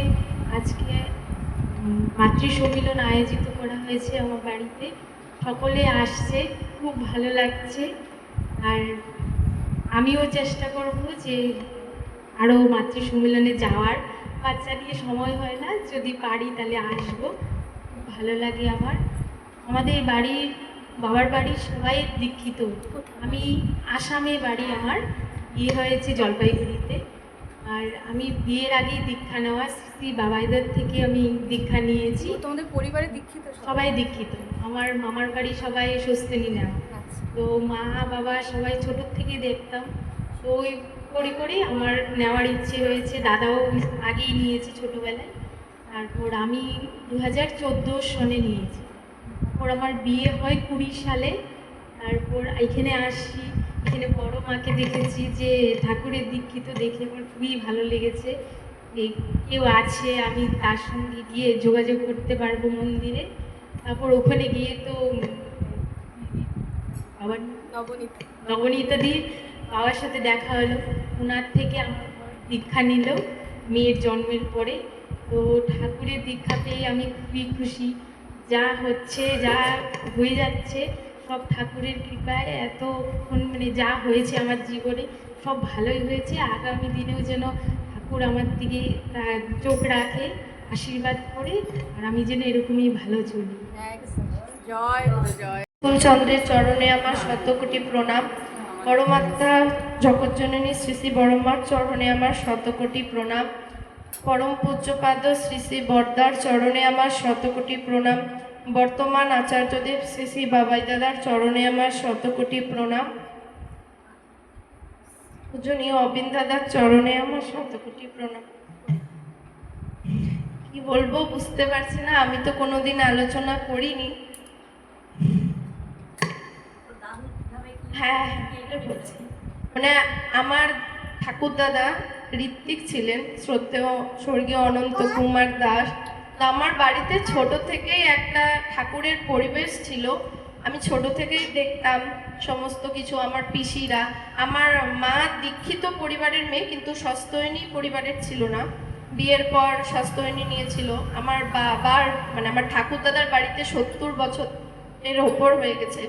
আজকে মাতৃ সম্মিলন আয়োজিত করা হয়েছে আমার বাড়িতে। সকলে আসছে, খুব ভালো লাগছে। আর আমিও চেষ্টা করব যে আরও মাতৃ সম্মেলনে যাওয়ার। বাচ্চা নিয়ে সময় হয় না, যদি পারি তাহলে আসবো। খুব ভালো লাগে আমার। আমাদের বাড়ির বাবার বাড়ির সবাই দীক্ষিত। আমি আসামে বাড়ি, আমার বিয়ে হয়েছে জলপাইগুড়িতে। আর আমি বিয়ের আগেই দীক্ষা নেওয়া শ্রী বাবাইদার থেকে আমি দীক্ষা নিয়েছি। তোমাদের পরিবারে দীক্ষিত সবাই দীক্ষিত। আমার মামার বাড়ি সবাই স্বস্তিনী নেওয়া। তো মা বাবা সবাই ছোটোর থেকে দেখতাম, তো ওই করেই আমার নেওয়ার ইচ্ছে হয়েছে। দাদাও আগেই নিয়েছে ছোটোবেলায়। তারপর আমি 2014 সনে নিয়েছি। তারপর আমার বিয়ে হয় 20 সালে। তারপর এখানে আসি, এখানে বড় মাকে দেখেছি যে ঠাকুরের দীক্ষিত, দেখে আমার খুবই ভালো লেগেছে। কেউ আছে, আমি তার সঙ্গে গিয়ে যোগাযোগ করতে পারবো মন্দিরে। তারপর ওখানে গিয়ে তো আবার নবনীতাদির বাবার সাথে দেখা হলো। ওনার থেকে আমার দীক্ষা নিল মেয়ের জন্মের পরে। তো ঠাকুরের দীক্ষা পেয়ে আমি খুবই খুশি। যা হচ্ছে, যা হয়ে যাচ্ছে, সব ঠাকুরের কৃপায়। এতক্ষণ মানে যা হয়েছে আমার জীবনে সব ভালোই হয়েছে। আগামী দিনেও যেন ঠাকুর আমার দিকে চোখ রাখে, আশীর্বাদ করে, আর আমি যেন এরকমই ভালো চলি। জয় জয়। ফুলচন্দ্রের চরণে আমার শতকোটি প্রণাম। পরমাত্মা জগজ্জননী শ্রী শ্রী বড়মার চরণে আমার শতকোটি প্রণাম। পরম পূজ্যপাদ শ্রী শ্রী বরদার চরণে আমার শতকোটি প্রণাম। বর্তমান আচার্যদেব শ্রী শ্রী বাবাই দাদার চরণে আমার শতকোটি প্রণাম। পূজনীয় অবিন দাদার চরণে আমার শতকোটি প্রণাম। কি বলবো বুঝতে পারছি না, আমি তো কোনোদিন আলোচনা করিনি। হ্যাঁ, এটা বলছি। মানে আমার ঠাকুর দাদা ঋত্বিক ছিলেন, শ্রদ্ধেয় স্বর্গীয় অনন্ত কুমার দাস। তো আমার বাড়িতে ছোট থেকেই একটা ঠাকুরের পরিবেশ ছিল। আমি ছোট থেকেই দেখতাম সমস্ত কিছু। আমার পিসিরা, আমার মা দীক্ষিত পরিবারের মেয়ে, কিন্তু সস্তয়নী পরিবারের ছিল না। বিয়ের পর সস্তয়নী নিয়েছিল। আমার বাবার মানে আমার ঠাকুর দাদার বাড়িতে 70 বছরের ওপর হয়ে গেছে,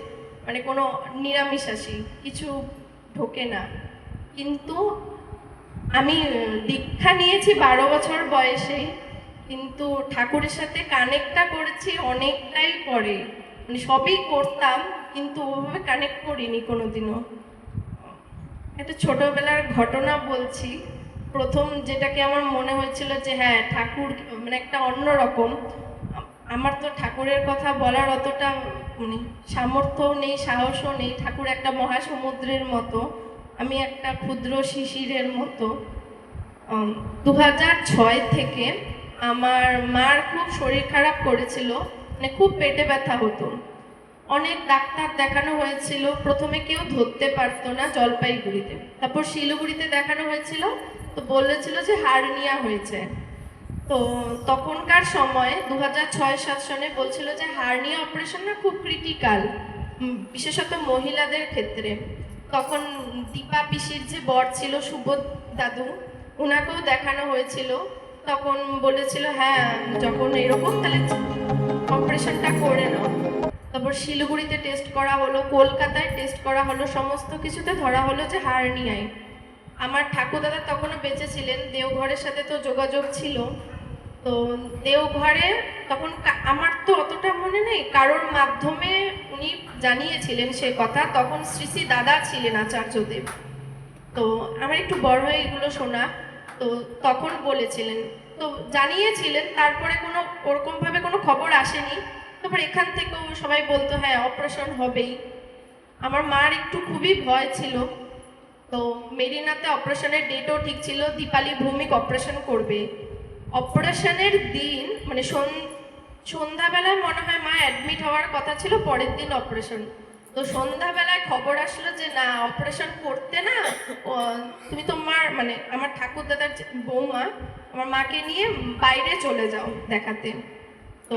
মানে কোনো নিরামিষাশী কিছু ঢোকে না। কিন্তু আমি দীক্ষা নিয়েছি 12 বছর বয়সে, কিন্তু ঠাকুরের সাথে কানেক্টটা করেছি অনেকটাই পরে। মানে সবই করতাম, কিন্তু ওভাবে কানেক্ট করিনি কোনোদিনও। একটা ছোটবেলার ঘটনা বলছি। প্রথম যেটাকে আমার মনে হয়েছিল যে হ্যাঁ ঠাকুর মানে একটা অন্যরকম। আমার তো ঠাকুরের কথা বলার অতটা মানে সামর্থ্যও নেই, সাহসও নেই। ঠাকুর একটা মহাসমুদ্রের মতো, আমি একটা ক্ষুদ্র শিশিরের মতো। 2006 থেকে আমার মার খুব শরীর খারাপ করেছিল, মানে খুব পেটে ব্যথা হতো। অনেক ডাক্তার দেখানো হয়েছিল, প্রথমে কেউ ধরতে পারতো না জলপাইগুড়িতে। তারপর শিলিগুড়িতে দেখানো হয়েছিল, তো বলেছিল যে হার্নিয়া হয়েছে। তো তখনকার সময় 2006-07 সনে বলছিল যে হার্নিয়া অপারেশন না খুব ক্রিটিক্যাল, বিশেষত মহিলাদের ক্ষেত্রে। তখন দীপা পিসির যে বর ছিল সুবোধ দাদু, ওনাকেও দেখানো হয়েছিল। তখন বলেছিল হ্যাঁ যখন এরকম তাহলে অপারেশনটা করে নাও। তারপর শিলিগুড়িতে টেস্ট করা হলো, কলকাতায় টেস্ট করা হলো, সমস্ত কিছুতে ধরা হলো যে হার্নিয়ায়। আমার ঠাকুরদাদা তখনও বেঁচে ছিলেন, দেওঘরের সাথে তো যোগাযোগ ছিল। তো দেওঘরে তখন আমার তো অতটা মনে নেই, কারোর মাধ্যমে উনি জানিয়েছিলেন সে কথা। তখন শ্রী শ্রী দাদা ছিলেন আচার্যদেব। তো আমার একটু বড় হয়ে এগুলো শোনা। তো তখন বলেছিলেন, তো জানিয়েছিলেন। তারপরে কোনো ওরকমভাবে কোনো খবর আসেনি। তারপর এখান থেকেও সবাই বলতো হ্যাঁ অপারেশন হবেই। আমার মার একটু খুবই ভয় ছিল। তো মেরিনাতে অপারেশনের ডেটও ঠিক ছিল, দীপালি ভৌমিক অপারেশন করবে। অপারেশনের দিন মানে সন্ধ্যাবেলায় মনে হয় মা অ্যাডমিট হওয়ার কথা ছিল, পরের দিন অপারেশন। তো সন্ধ্যাবেলায় খবর আসলো যে না অপারেশন করতে না, তুমি তোমার মানে আমার ঠাকুর দাদার বৌমা আমার মাকে নিয়ে বাইরে চলে যাও দেখাতে। তো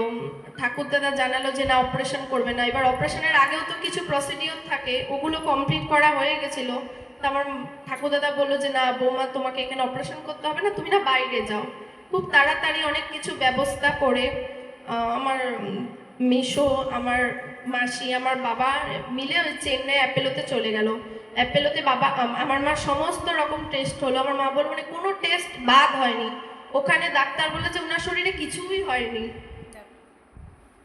ঠাকুর দাদা জানালো যে না অপারেশন করবে না। এবার অপারেশনের আগেও তো কিছু প্রসিডিওর থাকে, ওগুলো কমপ্লিট করা হয়ে গেছিলো। তো আমার ঠাকুর দাদা বললো যে না বৌমা তোমাকে এখানে অপারেশন করতে হবে না, তুমি না বাইরে যাও। খুব তাড়াতাড়ি অনেক কিছু ব্যবস্থা করে আমার মেসো, আমার মাসি, আমার বাবা মিলে ওই চেন্নাই অ্যাপেলোতে চলে গেল। অ্যাপেলোতে বাবা আমার মার সমস্ত রকম টেস্ট হলো। আমার মা বলল মানে কোনো টেস্ট বাদ হয়নি। ওখানে ডাক্তার বলেছে ওনার শরীরে কিছুই হয়নি।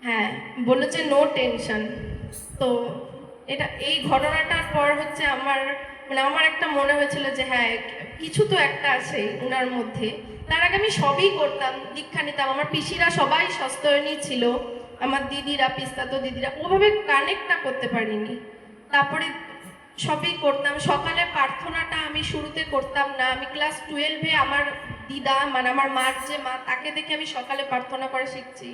হ্যাঁ, বলেছে নো টেনশন। তো এই ঘটনাটার পর হচ্ছে আমার একটা মনে হয়েছিল যে হ্যাঁ, কিছু তো একটা আছে ওনার মধ্যে। তার আগে আমি সবই করতাম, দীক্ষা নিতাম। আমার পিসিরা সবাই সস্তয়নী ছিল, আমার দিদিরা, পিস্তাতো দিদিরা, ওভাবে কানেক্টটা করতে পারিনি। তারপরে সবই করতাম। সকালে প্রার্থনাটা আমি শুরুতে করতাম না। আমি ক্লাস 12-এ আমার দিদা, মানে আমার মার যে মা, তাকে দেখে আমি সকালে প্রার্থনা করা শিখছি।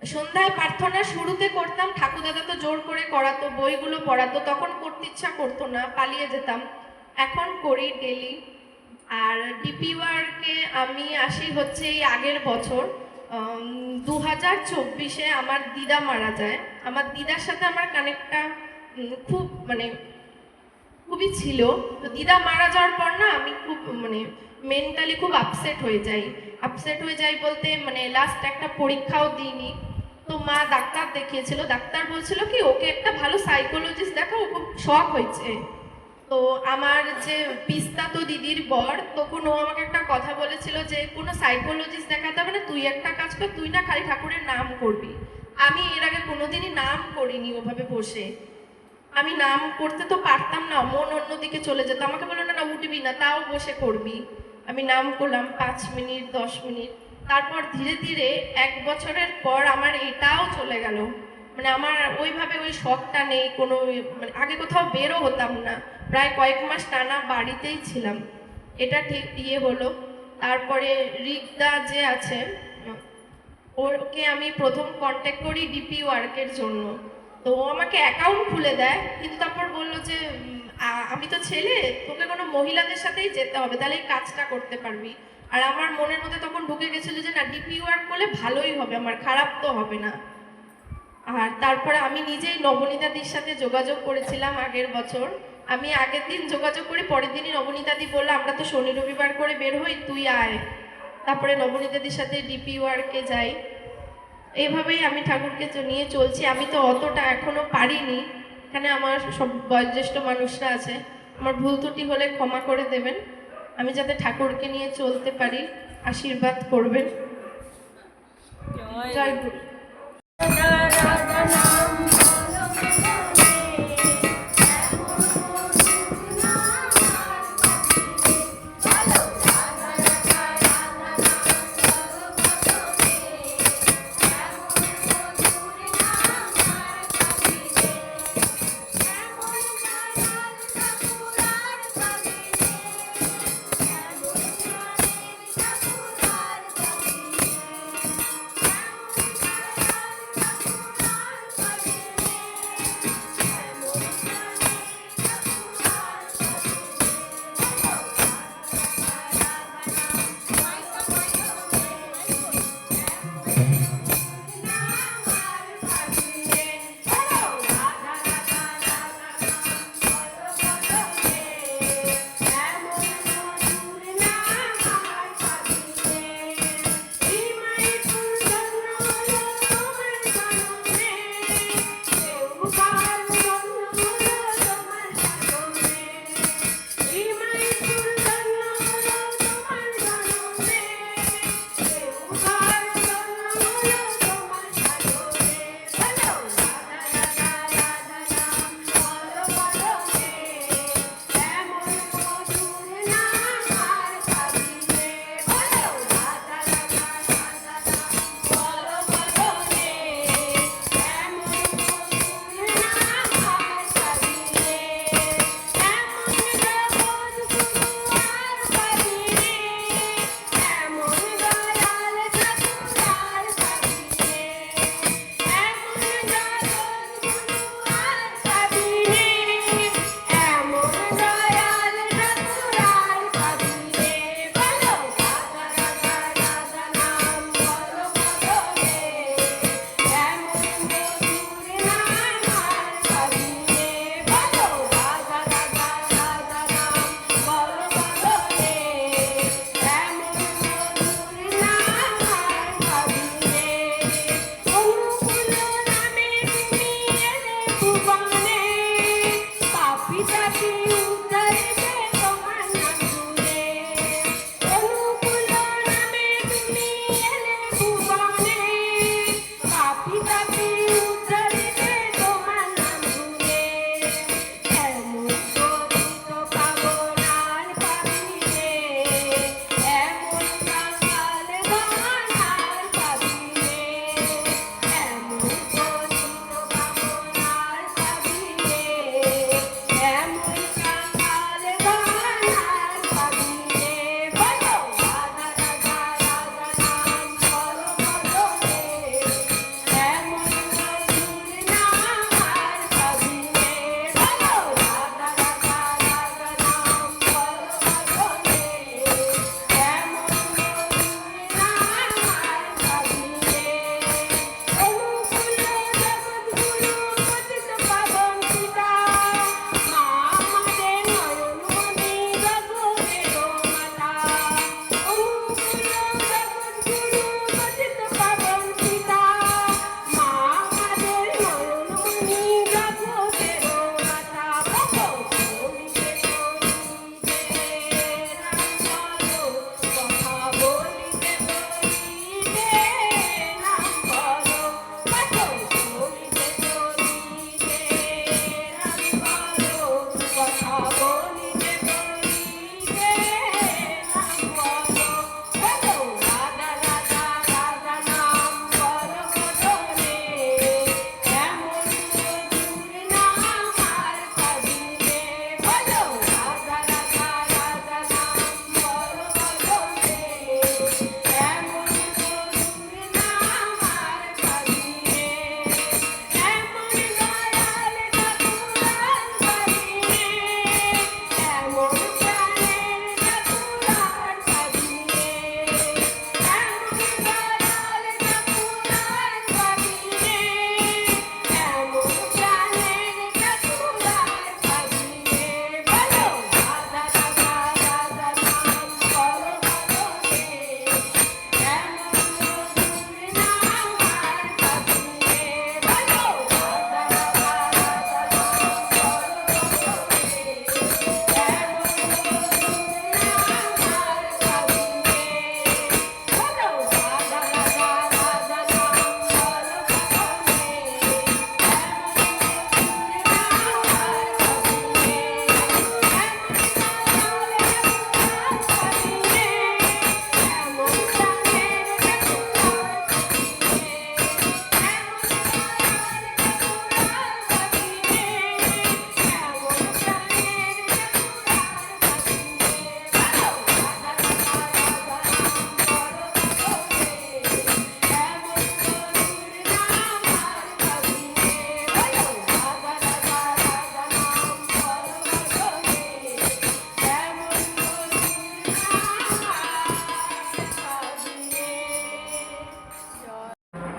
সন্ধ্যায় প্রার্থনা শুরুতে করতাম, ঠাকুরদাদা তো জোর করে করাতো, বইগুলো পড়াতো, তখন করতে ইচ্ছা করতো না, পালিয়ে যেতাম। এখন করি ডেলি। আর ডিপি ওয়ার্কে আমি আসি হচ্ছে এই আগের বছর 2024-এ আমার দিদা মারা যায়। আমার দিদার সাথে আমার কানেক্টটা খুব খুবই ছিল। তো দিদা মারা যাওয়ার পর না আমি খুব মেন্টালি খুব আপসেট হয়ে যাই বলতে লাস্ট একটা পরীক্ষাও দিইনি। তো মা ডাক্তার দেখিয়েছিল, ডাক্তার বলছিল কি ওকে একটা ভালো সাইকোলজিস্ট দেখাও, ও খুব শখ হয়েছে। তো আমার যে পিস্তাতো দিদির বর, তখন ও আমাকে একটা কথা বলেছিল যে কোনো সাইকোলজিস্ট দেখাতে হবে না, তুই একটা কাজ কর, তুই না খালি ঠাকুরের নাম করবি। আমি এর আগে কোনোদিনই নাম করিনি ওভাবে বসে। আমি নাম করতে তো পারতাম না, মন অন্যদিকে চলে যেত। আমাকে বললো না উঠবি না, তাও বসে করবি। আমি নাম করলাম 5 মিনিট 10 মিনিট। তারপর ধীরে ধীরে 1 বছরের পর আমার এটাও চলে গেল। আমার ওইভাবে ওই শখটা নেই কোনো। আগে কোথাও বেরও হতাম না, প্রায় কয়েক মাস টানা বাড়িতেই ছিলাম। এটা ঠিক হলো। তারপরে রিগদা যে আছে, ওকে আমি প্রথম কন্ট্যাক্ট করি ডিপি ওয়ার্কের জন্য। তো ও আমাকে অ্যাকাউন্ট খুলে দেয়, কিন্তু তারপর বললো যে আমি তো ছেলে, তোকে কোনো মহিলাদের সাথেই যেতে হবে, তাহলে এই কাজটা করতে পারবি। আর আমার মনের মধ্যে তখন ঢুকে গেছিলো যে না, ডিপি ওয়ার্ক করলে ভালোই হবে, আমার খারাপ তো হবে না। আর তারপরে আমি নিজেই নবনীতাদির সাথে যোগাযোগ করেছিলাম আগের বছর। আমি আগের দিন যোগাযোগ করে পরের দিনই নবনীতাদি বললো আমরা তো শনি রবিবার করে বের হই, তুই আয়। তারপরে নবনীতাদির সাথে ডিপি ওয়ার্কে যাই। এইভাবেই আমি ঠাকুরকে নিয়ে চলছি। আমি তো অতটা এখনো পারিনি। এখানে আমার সব বয়োজ্যেষ্ঠ মানুষরা আছে, আমার ভুল ত্রুটি হলে ক্ষমা করে দেবেন। আমি যাতে ঠাকুরকে নিয়ে চলতে পারি, আশীর্বাদ করবেন। জয় গুরু।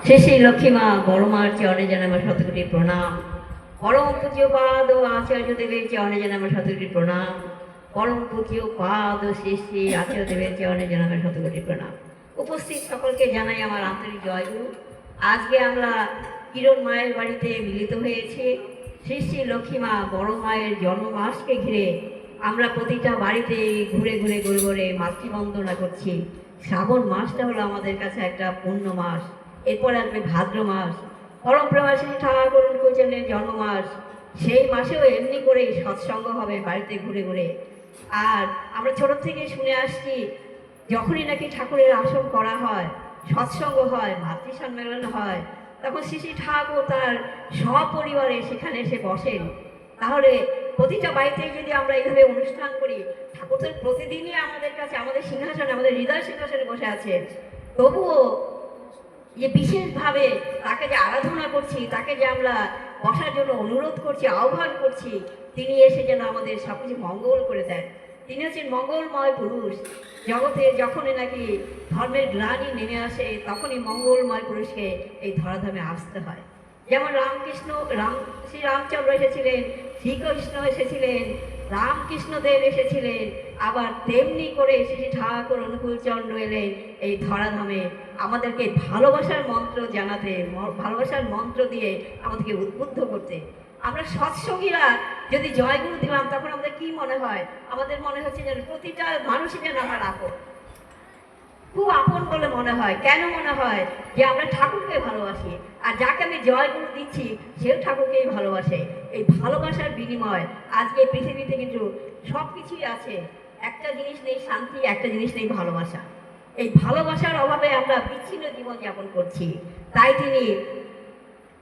শ্রী শ্রী লক্ষ্মী মা বড় মার চরণে যেন আমার শতকোটি প্রণাম। পরম পূজ্য পাদ ও আচার্য দেবের চরণে যেন আমার শতকোটি প্রণাম। পরম পূজ্য পাদ ও শ্রী শ্রী আচার্য দেবের চরণে যেন আমার শতকোটি প্রণাম। উপস্থিত সকলকে জানাই আমার আন্তরিক জয়গুরু। আজকে আমরা কিরণ মায়ের বাড়িতে মিলিত হয়েছি। শ্রী শ্রী লক্ষ্মী মা বড় মায়ের জন্মমাসকে ঘিরে আমরা প্রতিটা বাড়িতে ঘুরে ঘুরে ঘুরে ঘুরে মাতৃবন্দনা করছি। শ্রাবণ মাসটা হলো আমাদের কাছে একটা পূর্ণ মাস। এরপর আসবে ভাদ্র মাস, পরম প্রবাসী ঠাকুর অনুকূলচন্দ্রের জন্মমাস। সেই মাসেও এমনি করেই সৎসঙ্গ হবে বাড়িতে ঘুরে ঘুরে। আর আমরা ছোট থেকে শুনে আসছি, যখনই নাকি ঠাকুরের আসন করা হয়, সৎসঙ্গ হয়, মাতৃ সম্মেলন হয়, তখন শ্রী শ্রী ঠাকুর তার সপরিবারে সেখানে এসে বসেন। তাহলে প্রতিটা বাড়িতে যদি আমরা এইভাবে অনুষ্ঠান করি, ঠাকুর তো প্রতিদিনই আমাদের কাছে, আমাদের সিংহাসনে, আমাদের হৃদয় সিংহাসনে বসে আছে, তবুও যে বিশেষভাবে তাকে যে আরাধনা করছি, তাকে যে আমরা বসার জন্য অনুরোধ করছি, আহ্বান করছি, তিনি এসে যেন আমাদের সব কিছু মঙ্গল করে দেন। তিনি হচ্ছেন মঙ্গলময় পুরুষ। জগতে যখনই নাকি ধর্মের গ্লানি নেমে আসে, তখনই মঙ্গলময় পুরুষকে এই ধরাধামে আসতে হয়। যেমন শ্রী রামচন্দ্র এসেছিলেন, শ্রীকৃষ্ণ এসেছিলেন, রামকৃষ্ণদেব এসেছিলেন, আবার তেমনি করে শ্রী ঠাকুর অনুকূলচন্দ্র এলেন এই ধরাধামে আমাদেরকে ভালোবাসার মন্ত্র জানাতে, ভালোবাসার মন্ত্র দিয়ে আমাদেরকে উদ্বুদ্ধ করতে। আমরা সৎসঙ্গীরা যদি জয়গুরু দিলাম, তখন আমাদের কি মনে হয়? আমাদের মনে হচ্ছে যেন প্রতিটা মানুষই যেন আমার আপন, খুব আপন বলে মনে হয়। কেন মনে হয়? যে আমরা ঠাকুরকে ভালোবাসি, আর যাকে আমি জয়গুরু দিচ্ছি সেও ঠাকুরকেই ভালোবাসে। এই ভালোবাসার বিনিময় আজকে পৃথিবীতে কিন্তু সব কিছুই আছে। একটা জিনিস নেই শান্তি, একটা জিনিস নেই ভালোবাসা। এই ভালোবাসার অভাবে আমরা বিচ্ছিন্ন জীবনযাপন করছি। তাই তিনি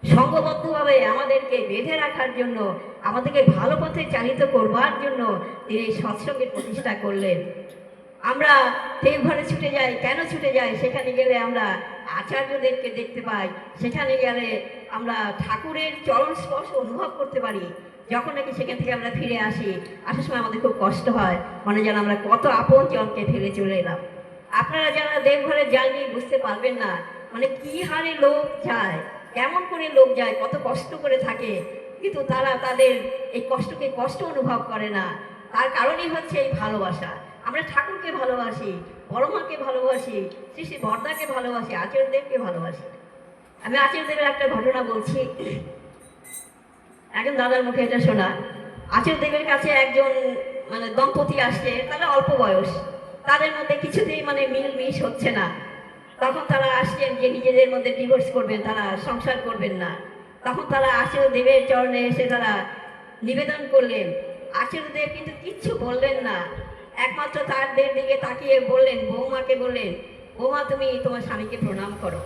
সংঘবদ্ধভাবে আমাদেরকে বেঁধে রাখার জন্য, আমাদেরকে ভালো পথে চালিত করবার জন্য তিনি এই সৎসঙ্গের প্রতিষ্ঠা করলেন। আমরা দেবঘরে ছুটে যাই, কেন ছুটে যাই? সেখানে গেলে আমরা আচার্যদেরকে দেখতে পাই, সেখানে গেলে আমরা ঠাকুরের চরণ স্পর্শ অনুভব করতে পারি। যখন নাকি সেখান থেকে আমরা ফিরে আসি, আসার সময় আমাদের খুব কষ্ট হয়, মানে যেন আমরা কত আপন জনকে ফেলে চলে এলাম। আপনারা যারা দেবঘরে যাননি বুঝতে পারবেন না, মানে কি হারে লোক যায়, কেমন করে লোক যায়, কত কষ্ট করে থাকে, কিন্তু তারা তাদের এই কষ্টকে কষ্ট অনুভব করে না। তার কারণই হচ্ছে এই ভালোবাসা। আমরা ঠাকুরকে ভালোবাসি, বড়মাকে ভালোবাসি, শ্রী শ্রী বর্দাকে ভালোবাসি, আচার্যদেবকে ভালোবাসি। আমি আচার্যদেবের একটা ঘটনা বলছি। একজন দাদার মুখে এটা শোনা। আচার্যদেবের কাছে একজন মানে দম্পতি আসছে, তারা অল্প বয়স, তাদের মধ্যে কিছুতেই মানে মিলমিশ হচ্ছে না। তখন তারা আসছেন যে নিজেদের মধ্যে ডিভোর্স করবেন, তারা সংসার করবেন না। তখন তারা আচার্যদেবের চরণে এসে তারা নিবেদন করলেন। আচার্যদেব কিন্তু কিচ্ছু বললেন না, একমাত্র তাদের দিকে তাকিয়ে বললেন, বৌমাকে বললেন, বৌমা তুমি তোমার স্বামীকে প্রণাম করো।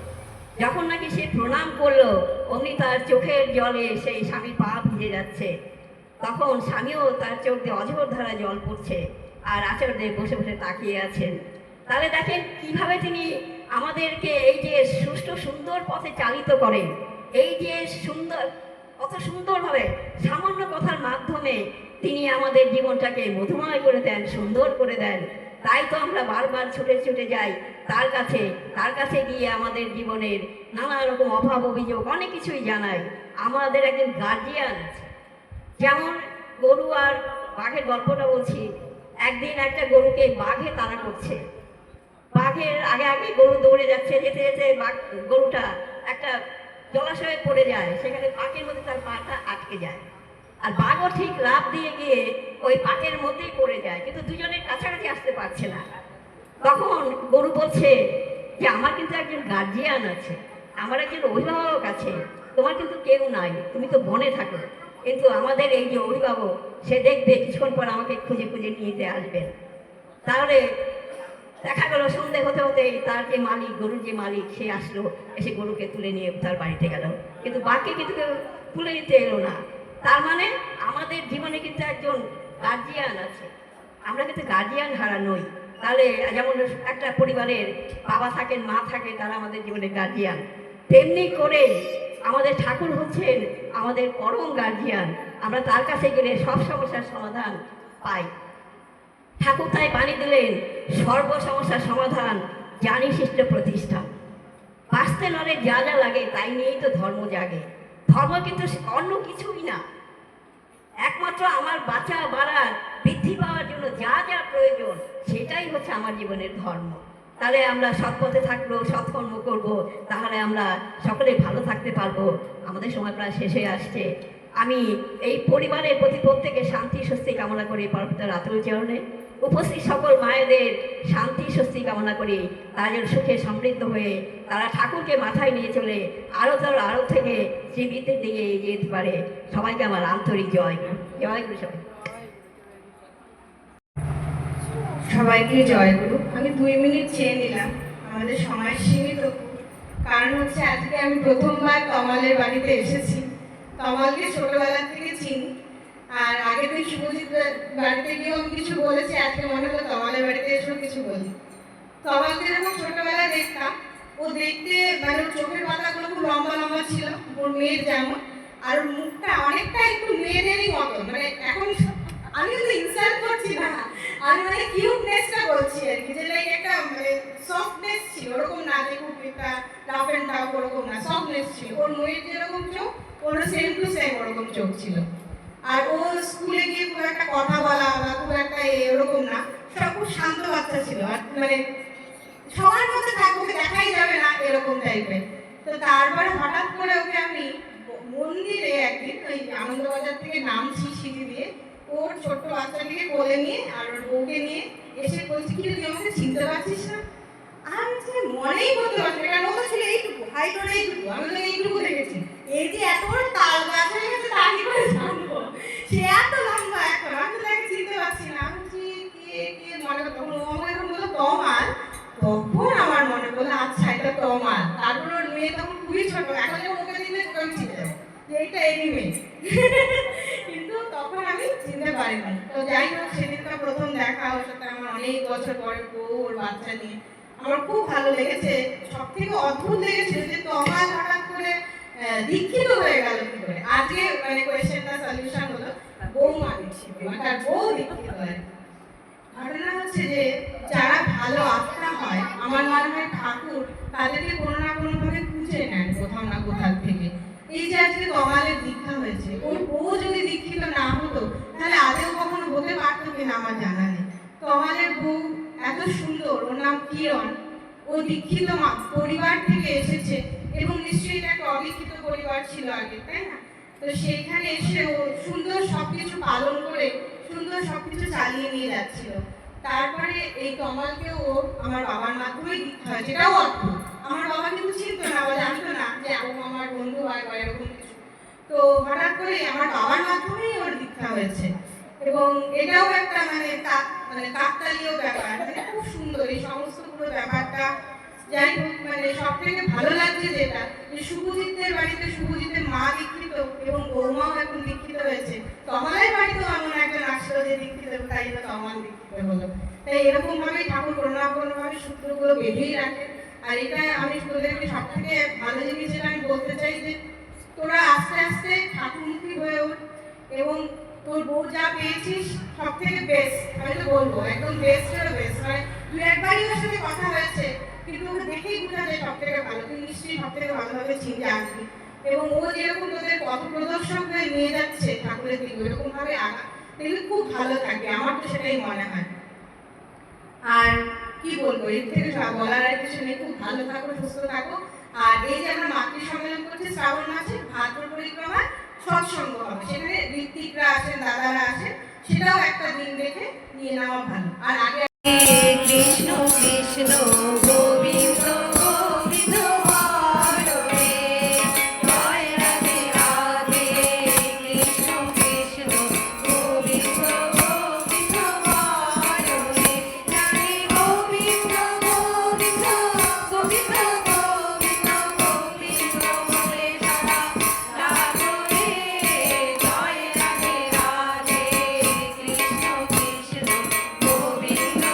যখন নাকি সে প্রণাম করলো, অমনি তার চোখের জলে সেই স্বামীর পা ভিজে যাচ্ছে। তখন স্বামীও তার চোখ দিয়ে অঝোর ধারা জল পড়ছে, আর আচার্যদেব বসে বসে তাকিয়ে আছেন। তাহলে দেখেন কিভাবে তিনি আমাদেরকে এই যে সুষ্ঠু সুন্দর পথে চালিত করেন। এই যে সুন্দর, কত সুন্দরভাবে সামান্য কথার মাধ্যমে তিনি আমাদের জীবনটাকে মধুময় করে দেন, সুন্দর করে দেন। তাই তো আমরা বারবার ছুটে ছুটে যাই তার কাছে গিয়ে আমাদের জীবনের নানা রকম অভাব অভিযোগ অনেক কিছুই জানাই। আমাদের একজন গার্জিয়ান আছে। যেমন গরু আর বাঘের গল্পটা বলছি। একদিন একটা গরুকে বাঘে তাড়া করছে। বাঘের আগে আগে গরু দৌড়ে যাচ্ছে, যেতে যেতে গরুটা একটা জলাশয়ে পড়ে যায়, সেখানে পাকের মধ্যে তার পাটা আটকে যায়। আর বাঘও ঠিক লাফ দিয়ে গিয়ে ওই পাকের মধ্যেই পড়ে যায়, কিন্তু দুজনের কাছাকাছি আসতে পারছে না। তখন গরু বলছে যে আমার কিন্তু একজন গার্জিয়ান আছে, আমার একজন অভিভাবক আছে, তোমার কিন্তু কেউ নাই, তুমি তো বনে থাকো, কিন্তু আমাদের এই যে অভিভাবক সে দেখবে কিছুক্ষণ পর আমাকে খুঁজে খুঁজে নিতে আসবেন। তাহলে দেখা গেল সন্ধ্যে হতে হতে তার যে মালিক, গরুর যে মালিক, সে আসলো, এসে গরুকে তুলে নিয়ে তার বাড়িতে গেল, কিন্তু বাঘকে কিন্তু কেউ তুলে নিতে এলো না। তার মানে আমাদের জীবনে কিন্তু একজন গার্জিয়ান আছে, আমরা কিন্তু গার্জিয়ান হারা নই। তাহলে যেমন একটা পরিবারের বাবা থাকেন, মা থাকে, তারা আমাদের জীবনের গার্জিয়ান, তেমনি করে আমাদের ঠাকুর হচ্ছেন আমাদের পরম গার্জিয়ান। আমরা তার কাছে গেলে সব সমস্যার সমাধান পাই। ঠাকুর তাই বাণী দিলেন, সর্ব সমস্যার সমাধান জানি শিষ্ট প্রতিষ্ঠা। বাঁচতে নরে যা যা লাগে তাই নিয়েই তো ধর্ম জাগে। ধর্ম কিন্তু অন্য কিছুই না, একমাত্র আমার বাঁচা বাড়ার বৃদ্ধি পাওয়ার জন্য যা যা প্রয়োজন সেটাই হচ্ছে আমার জীবনের ধর্ম। তাহলে আমরা সৎ পথে থাকবো, সৎকর্ম করব, তাহলে আমরা সকলে ভালো থাকতে পারবো। আমাদের সময় প্রায় শেষ হয়ে আসছে। আমি এই পরিবারের প্রতি প্রত্যেকের শান্তি স্বস্তি কামনা করি পবিত্র রাতুল চরণে। উপস্থিত সকল মায়েদের শান্তি স্বস্তি কামনা করি, তারা যেন সুখে সমৃদ্ধ হয়ে তারা ঠাকুরকে মাথায় নিয়ে চলে আরো থেকে জীবিতের দিকে এগিয়ে যেতে পারে। সবাইকে আমার আন্তরিক জয় গুরু। সবাই সবাইকে জয় গুরু। আমি 2 মিনিট চেয়ে নিলাম, আমাদের সময় সীমিত। কারণ হচ্ছে আজকে আমি প্রথমবার তমালের বাড়িতে এসেছি। তমালকে ছোটবেলা থেকে চিনি, আর আগের দিন শুভজিৎ বাড়িতে গিয়েও আমি কিছু বলেছি, আজকে মনে হলো তমালের বাড়িতে এসেও কিছু বলি। তমালকে যখন ছোটবেলায় দেখতাম, ও দেখতে মানে ওর চোখের পাতাগুলো খুব লম্বা লম্বা ছিল, ওর মেয়ের যেমন, আর ওর মুখটা অনেকটা একটু মেয়েদেরই মতন। মানে এখন আমি কিন্তু ইনসাল্ট করছি না, আমি মানে কিউটনেসটা বলছি আর কি, যে লাইক একটা মানে সফটনেস ছিল, ওরকম না যে খুব একটা রাফ এন্ড টাফ, ওরকম না, সফটনেস ছিল। ওর মেয়ের যেরকম চোখ, ওর সেম টু সেম ওরকম চোখ ছিল। আর ও স্কুলে গিয়ে খুব একটা কথা বলা বা খুব একটা এরকম না, সব খুব শান্ত বাচ্চা ছিল। আর মানে সবার মধ্যে থাকবে, দেখাই যাবে না এরকম টাইপের। তো তারপরে হঠাৎ করে ওকে আমি মন্দিরে একদিন ওই আনন্দবাজার থেকে নামছি সিঁড়ি দিয়ে, ওর ছোট্ট বাচ্চাটিকে কোলে নিয়ে আর ওর বউকে নিয়ে এসে বলছি, কি তুই আমাকে চিনতে পারছিস না? আমি মনেই করতে পারছি না, কারণ ও তো ছিল এইটুকু, হাইট ওর এইটুকু, আমি তো এইটুকু দেখেছি। এই যে এত বড় তাল গাছ হয়ে গেছে তা কি করে জানবো, সে এত লম্বা এখন, আমি তো তাকে চিনতে পারছি না। আমি বলছি কে মনে করতো, তখন ও আমাকে এখন বললো তমাল। তখন আমার মনে পড়লো আচ্ছা এটা তমাল। তারপর ওর মেয়ে তখন খুবই ছোট, এখন যখন ওকে দিলে ওকে আমি চিনতে যাবো যে এইটা এরই মেয়ে, কিন্তু তখন আমি চিনতে পারিনি। তো যাই হোক, সেদিনটা প্রথম দেখা, ওর সাথে আমার অনেক বছর পরে বউ ওর বাচ্চা নিয়ে, আমার খুব ভালো লেগেছে। সব থেকে অদ্ভুত লেগেছে যে তমাল হঠাৎ করে দীক্ষিত হয়ে গেল কি করে। আজকে মানে কোয়েশ্চেনটা সলিউশন হলো বৌমা দীক্ষিত, তার বউ দীক্ষিত হয়। ঘটনা হচ্ছে যে যারা ভালো আত্মা হয়, আমার মনে হয় ঠাকুর তাদেরকে কোনো না কোনো ভাবে খুঁজে নেন কোথাও না কোথাও থেকে। এই যে আজকে তমালের দীক্ষা হয়েছে, ওর বউ যদি দীক্ষিত না হতো তাহলে আদেও কখনো হতে পারতো কিনা আমার জানা নেই। তমালের বউ এত সুন্দর, ওর নাম কিরণ, ও দীক্ষিত পরিবার থেকে এসেছে, এবং নিশ্চয়ই এটা একটা অদীক্ষিত পরিবার ছিল আগে, তাই না? তো সেইখানে এসে ও সুন্দর সবকিছু পালন করে সুন্দর সবকিছু চালিয়ে নিয়ে যাচ্ছিল। তারপরে এই তমালকেও ও আমার বাবার মাধ্যমে দীক্ষা হয়েছে। এটাও অদ্ভুত, আমার বাবা কিন্তু চিনতো না বা জানতো না যে ও আমার বন্ধু হয় বা এরকম কিছু। তো হঠাৎ করে আমার বাবার মাধ্যমেই ওর দীক্ষা হয়েছে, এবং এটাও একটা মানে কাকতালীয় ব্যাপার, মানে খুব সুন্দর এই সমস্ত পুরো ব্যাপারটা। যাই হোক, মানে সব থেকে ভালো লাগছে যেটা, যে শুভজিতের বাড়িতে শুভজিতের মা দীক্ষিত এবং বৌমাও এখন দীক্ষিত হয়েছে। তমালের বাড়িতেও এমন একজন আসলো যে দীক্ষিত, তাই জন্য তমাল দীক্ষিত হলো। তাই এরকম ভাবেই ঠাকুর কোনো না কোনো ভাবে সূত্রগুলো বেঁধেই রাখে। আর এটা আমি তোদেরকে সব থেকে ভালো জিনিস যেটা আমি বলতে চাই, যে তোরা আস্তে আস্তে ঠাকুরমুখী হয়ে ওঠ, এবং তোর বউ যা পেয়েছিস সব থেকে বেস্ট, আমি তো বলবো একদম বেস্টেরও বেস্ট। মানে তুই একবারই ওর সাথে কথা হয়েছে, কিন্তু ওকে দেখেই বোঝা যায় সব থেকে ভালো, তুই নিশ্চয়ই সব থেকে ভালোভাবে চিনতে আসবি। এবং ও যেরকম তোদের পথ প্রদর্শক হয়ে নিয়ে যাচ্ছে ঠাকুরের দিকে, ওরকম ভাবে আগা, দেখবি খুব ভালো থাকবে, আমার তো সেটাই মনে হয়। আর কি বলবো, এর থেকে বলার আর কিছু নেই। খুব ভালো থাকো, সুস্থ থাকো। আর এই যে আমরা মাতৃ সম্মেলন করছি শ্রাবণ মাসে, ভাদ্র পরিক্রমায় সৎসঙ্গ হবে, সেখানে ঋত্বিকরা আসেন, দাদারা আসেন, সেটাও একটা দিন দেখে নিয়ে নেওয়া ভালো। আর আগে কৃষ্ণ কৃষ্ণ গোবিন্দ গোবিন্দ হরে, জয় রাধে রাধে, কৃষ্ণ কৃষ্ণ গোবিন্দ গোবিন্দ হরে, রাধে গোবিন্দ গোবিন্দ গোবিন্দ গোবিন্দ গোবিন্দ বলে সারা রাধে, জয় রাধে রাধে, কৃষ্ণ কৃষ্ণ গোবিন্দ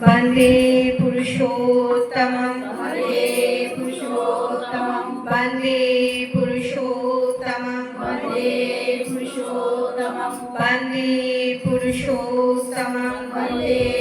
वन्दे पुरुषोत्तमं वन्दे पुरुषोत्तमं वन्दे पुरुषोत्तमं वन्दे पुरुषोत्तमं वन्दे पुरुषोत्तमं वन्दे